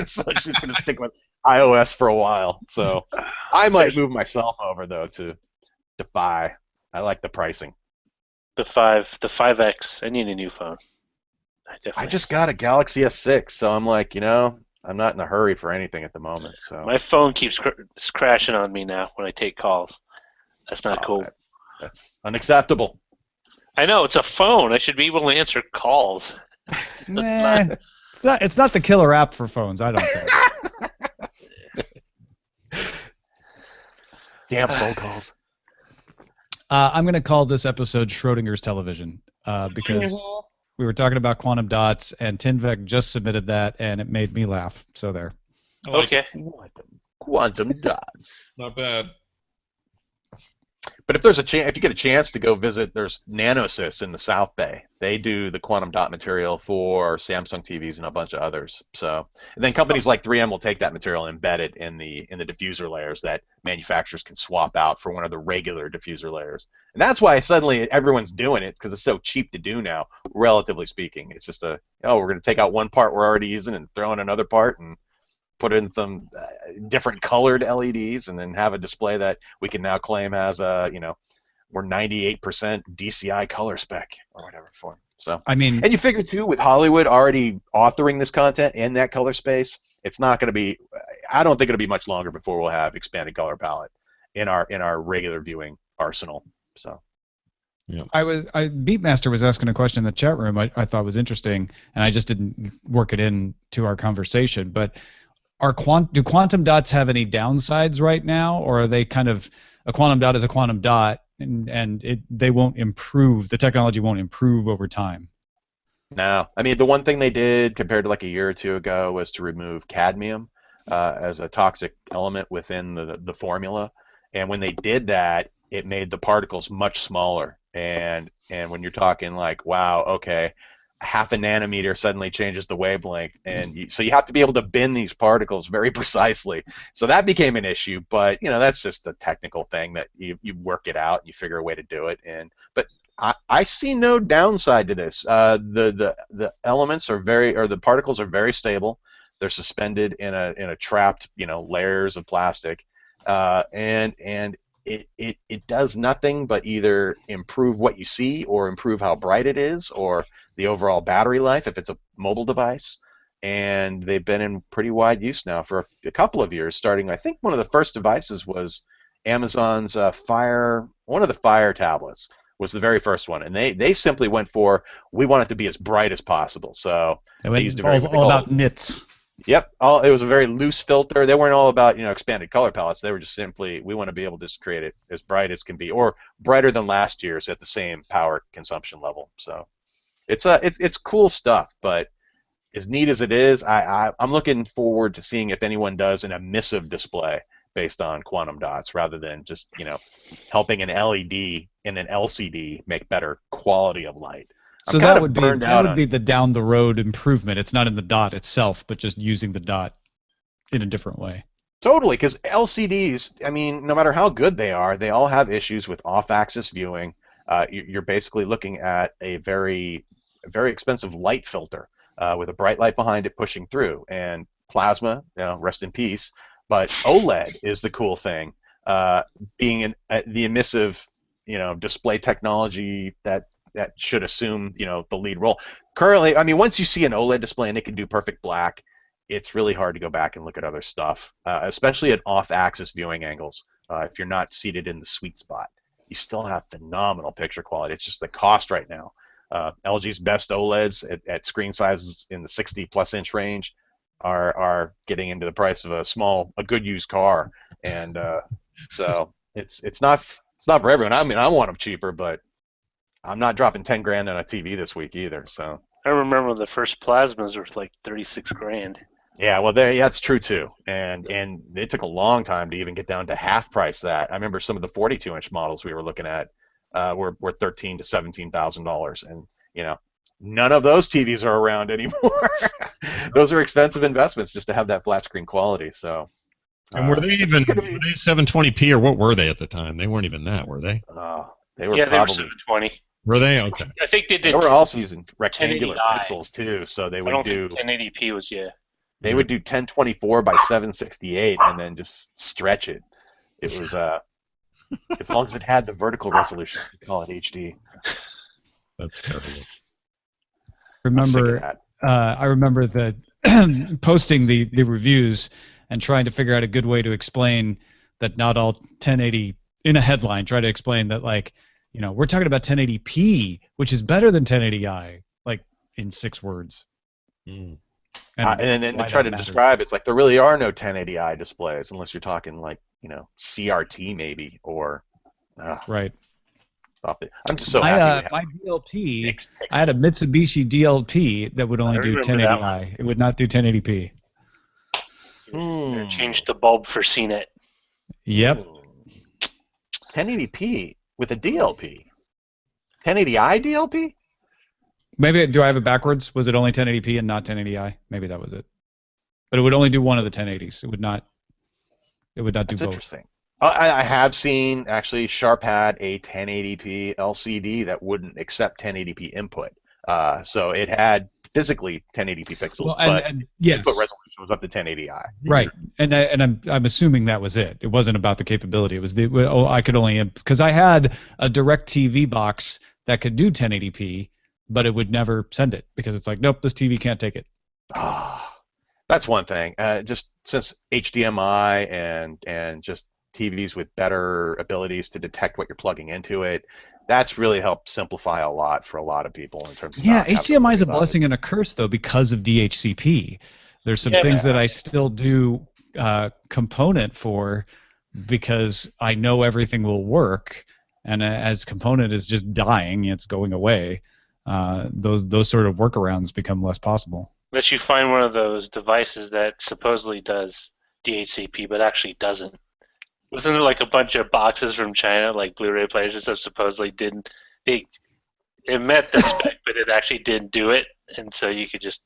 so she's gonna stick with iOS for a while. So I might move myself over though to Fi. I like the pricing. The 5X. I need a new phone. I I definitely. just got a Galaxy S6, so I'm like, I'm not in a hurry for anything at the moment. So My phone keeps crashing on me now when I take calls. That's not cool. that's unacceptable. I know it's a phone. I should be able to answer calls. Nah, it's not the killer app for phones, I don't think. Damn phone calls. I'm going to call this episode Schrodinger's Television because we were talking about quantum dots, and Tinvec just submitted that, and it made me laugh. So there. I like Okay. Quantum dots. Not bad. But if there's if you get a chance to go visit, there's Nanosys in the South Bay. They do the quantum dot material for Samsung TVs and a bunch of others. So, and then companies like 3M will take that material and embed it in the diffuser layers that manufacturers can swap out for one of the regular diffuser layers. And that's why suddenly everyone's doing it, because it's so cheap to do now, relatively speaking. It's just we're going to take out one part we're already using and throw in another part and put in some different colored LEDs, and then have a display that we can now claim has we're 98% DCI color spec or whatever form. So, I mean, and you figure too, with Hollywood already authoring this content in that color space, it's not going to be. I don't think it'll be much longer before we'll have expanded color palette in our regular viewing arsenal. So. Beatmaster was asking a question in the chat room I thought was interesting, and I just didn't work it into our conversation. But do quantum dots have any downsides right now, or are they kind of a quantum dot is a quantum dot, and they won't improve, the technology won't improve over time? No, I mean the one thing they did compared to like a year or two ago was to remove cadmium as a toxic element within the formula, and when they did that, it made the particles much smaller. And when you're talking like, wow, okay, half a nanometer suddenly changes the wavelength, and so you have to be able to bend these particles very precisely. So that became an issue, but that's just a technical thing that you work it out and you figure a way to do it. But I see no downside to this. The elements are the particles are very stable. They're suspended in a trapped layers of plastic, and it does nothing but either improve what you see or improve how bright it is or the overall battery life if it's a mobile device. And they've been in pretty wide use now for a couple of years, starting, I think one of the first devices was Amazon's Fire, one of the Fire tablets was the very first one, and they simply went for, we want it to be as bright as possible. So they used a very all about nits. Yep, it was a very loose filter. They weren't all about expanded color palettes. They were just simply, we want to be able to just create it as bright as can be, or brighter than last year's at the same power consumption level. So it's cool stuff. But as neat as it is, I'm looking forward to seeing if anyone does an emissive display based on quantum dots rather than just helping an LED and an LCD make better quality of light. So that would be the down the road improvement. It's not in the dot itself, but just using the dot in a different way. Totally, because LCDs, I mean, no matter how good they are, they all have issues with off-axis viewing. You're basically looking at a very expensive light filter with a bright light behind it pushing through, and plasma, rest in peace. But OLED is the cool thing, being the emissive, display technology that should assume, the lead role. Currently, I mean, once you see an OLED display and it can do perfect black, it's really hard to go back and look at other stuff, especially at off-axis viewing angles. If you're not seated in the sweet spot, you still have phenomenal picture quality. It's just the cost right now. LG's best OLEDs at screen sizes in the 60+ inch range are getting into the price of a good used car, and so it's not for everyone. I mean, I want them cheaper, but I'm not dropping 10 grand on a TV this week either. So I remember the first plasmas were like 36 grand. Yeah, well, that's true too, and it took a long time to even get down to half price that. I remember some of the 42-inch models we were looking at were $13,000 to $17,000, and none of those TVs are around anymore. Those are expensive investments just to have that flat screen quality. So. And were they 720p or what were they at the time? They weren't even that, were they? They were they probably. were 720. Were they? Okay. I think they did. They were also using rectangular 1080i. pixels too, so they would I don't do. think 1080p was They would do 1024 by 768 and then just stretch it. It was as long as it had the vertical resolution, we call it HD. That's terrible. I remember posting the reviews and trying to figure out a good way to explain that not all 1080 in a headline. Try to explain that we're talking about 1080p, which is better than 1080i, like in 6 words. Mm. And then try to describe it's like there really are no 1080i displays unless you're talking like CRT maybe or right. I'm just so happy. My DLP, I had a Mitsubishi DLP that would only do 1080i. It would not do 1080p. Change the bulb for CNET. Yep. 1080p with a DLP. 1080i DLP? Maybe do I have it backwards? Was it only 1080p and not 1080i? Maybe that was it. But it would only do one of the 1080s. It would not do both. That's interesting. I have seen actually Sharp had a 1080p LCD that wouldn't accept 1080p input. So it had physically 1080p pixels, but yes. input resolution was up to 1080i. Right, and I'm assuming that was it. It wasn't about the capability. It was I could only because I had a DirecTV box that could do 1080p, but it would never send it because it's like, nope, this TV can't take it. That's one thing. Just since HDMI and just TVs with better abilities to detect what you're plugging into it, that's really helped simplify a lot for a lot of people in terms of HDMI is a blessing and a curse though because of DHCP. There's some things that I still do component for because I know everything will work, and as component is just dying, it's going away. Those sort of workarounds become less possible. Unless you find one of those devices that supposedly does DHCP but actually doesn't. Wasn't there like a bunch of boxes from China, like Blu-ray players and stuff, supposedly didn't? They it met the spec, but it actually didn't do it, and so you could just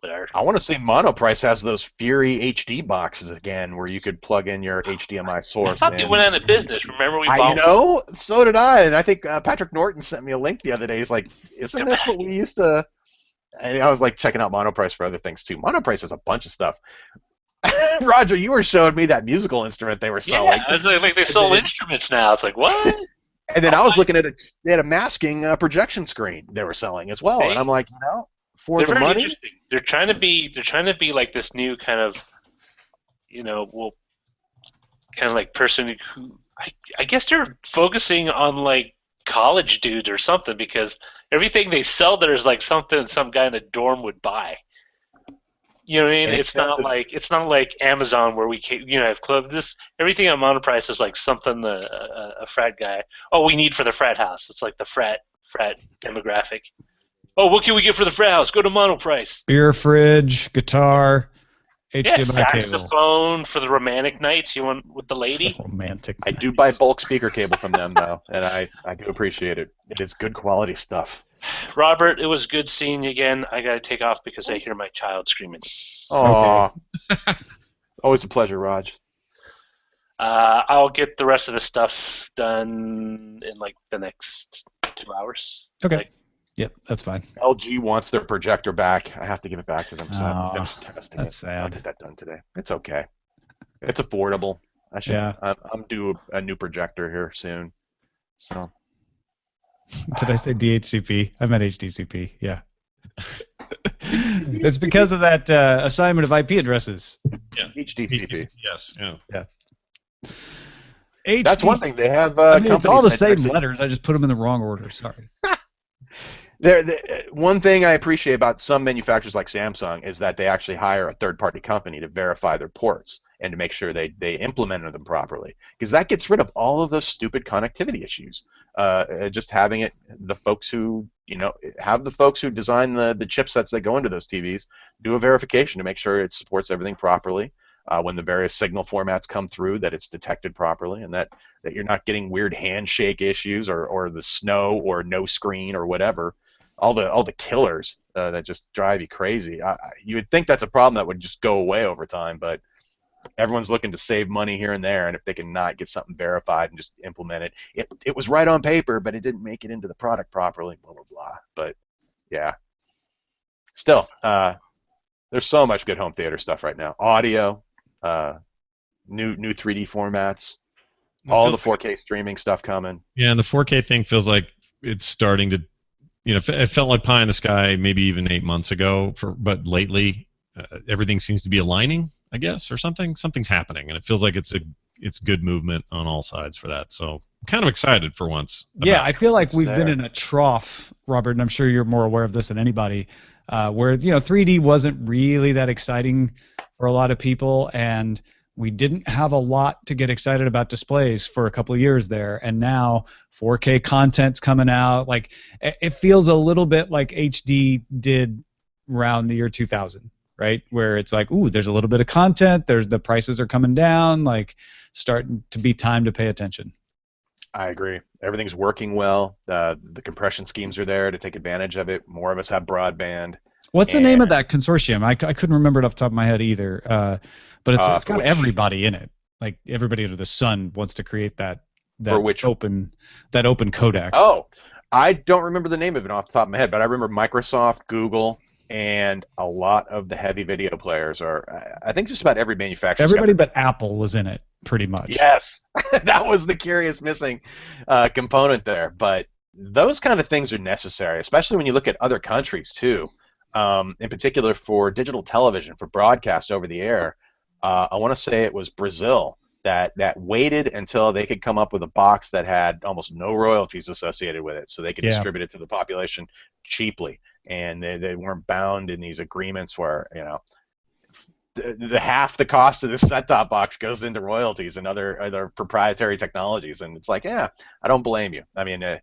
whatever. I want to see Monoprice has those Fury HD boxes again, where you could plug in your HDMI I source. thought they went out of business. Remember we you bought know, so did I, and I think Patrick Norton sent me a link the other day. He's like, "Isn't this what we used to?" And I was like checking out Monoprice for other things too. Monoprice has a bunch of stuff. Roger, you were showing me that musical instrument they were selling. Yeah, it's like they sold instruments now. It's like, what? And then I was looking at it. They had a masking projection screen they were selling as well, Hey. and I'm like, for They're the very money. interesting. They're trying to be like this new kind of, kind of like person who I guess they're focusing on like college dudes or something, because everything they sell there is like something some guy in a dorm would buy. You know what I mean? And It's not like Amazon where we can, have clothes. This everything on Monoprice is like something a frat guy. Oh, we need for the frat house. It's like the frat demographic. Oh, what can we get for the frat house? Go to Monoprice. Beer fridge, guitar, Yeah, HDMI cable. saxophone for the romantic nights you want with the lady. Romantic. I do buy bulk speaker cable from them though, and I do appreciate it. It is good quality stuff. Robert, it was good seeing you again. I gotta take off because I hear my child screaming. Aw. Always a pleasure, Raj. I'll get the rest of the stuff done in like the next 2 hours. Okay. Like, Yep, that's fine. LG wants their projector back. I have to give it back to them, so I have to finish testing that's it. I'll sad. get that done today. It's okay. It's affordable. Yeah. I'm due a new projector here soon. So Did I say DHCP? I meant HDCP. Yeah. It's because of that assignment of IP addresses. HDCP. Yes. Yeah. That's one thing they have. I mean, it's all the companies that same actually- letters. I just put them in the wrong order. Sorry. One thing I appreciate about some manufacturers like Samsung is that they actually hire a third-party company to verify their ports and to make sure they implemented them properly, because that gets rid of all of those stupid connectivity issues. Just having the folks who design the chipsets that go into those TVs do a verification to make sure it supports everything properly. When the various signal formats come through, that it's detected properly, and that you're not getting weird handshake issues or the snow or no screen or whatever. All the killers that just drive you crazy. You would think that's a problem that would just go away over time, but everyone's looking to save money here and there, and if they can not get something verified and just implement it was right on paper, but it didn't make it into the product properly, blah, blah, blah. But, yeah. Still, there's so much good home theater stuff right now. Audio, new 3D formats, all the 4K streaming stuff coming. Yeah, and the 4K thing feels like it's starting to, it felt like pie in the sky maybe even 8 months ago, but lately everything seems to be aligning, I guess, or something. Something's happening, and it feels like it's good movement on all sides for that. So I'm kind of excited for once. Yeah, I feel like it's we've there. been in a trough, Robert, and I'm sure you're more aware of this than anybody, where 3D wasn't really that exciting for a lot of people, and we didn't have a lot to get excited about displays for a couple of years there, and now 4K content's coming out. Like, it feels a little bit like HD did around the year 2000, right? Where it's like, ooh, there's a little bit of content, the prices are coming down, like starting to be time to pay attention. I agree. Everything's working well. The compression schemes are there to take advantage of it. More of us have broadband. What's the name of that consortium? I couldn't remember it off the top of my head either. But it's got everybody in it. Like, everybody under the sun wants to create that open codec. Oh, I don't remember the name of it off the top of my head, but I remember Microsoft, Google, and a lot of the heavy video players are. I think just about every manufacturer. Everybody but Apple was in it, pretty much. Yes, that was the curious missing component there. But those kind of things are necessary, especially when you look at other countries too. In particular for digital television, for broadcast over the air. I want to say it was Brazil that waited until they could come up with a box that had almost no royalties associated with it, so they could distribute it to the population cheaply, and they weren't bound in these agreements where the half the cost of this set-top box goes into royalties and other proprietary technologies, and it's like, yeah, I don't blame you. I mean, I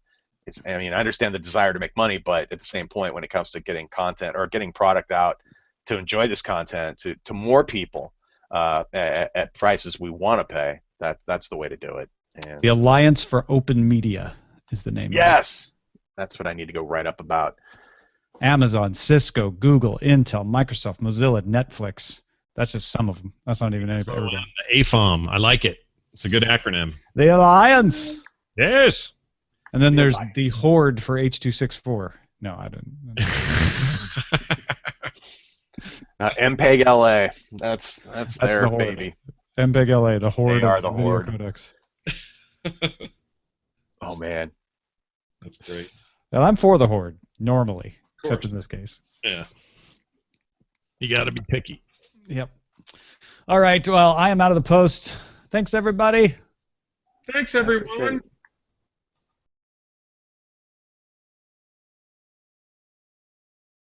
understand the desire to make money, but at the same point, when it comes to getting content or getting product out to enjoy this content to more people. At prices we want to pay, that's the way to do it. And the Alliance for Open Media is the name. Yes, That's what I need to go write up about. Amazon, Cisco, Google, Intel, Microsoft, Mozilla, Netflix. That's just some of them. That's not even everybody. The AFOM. I like it. It's a good acronym. The Alliance. Yes. And then there's the Horde for H.264. No, I didn't. MPEG LA. That's their the Horde. baby. MPEG LA, the Horde They are of the video Horde. codecs. Oh man. That's great. And I'm for the Horde, normally, except in this case. Yeah. You got to be picky. Yep. All right, well, I am out of the post. Thanks, everybody. Thanks, everyone.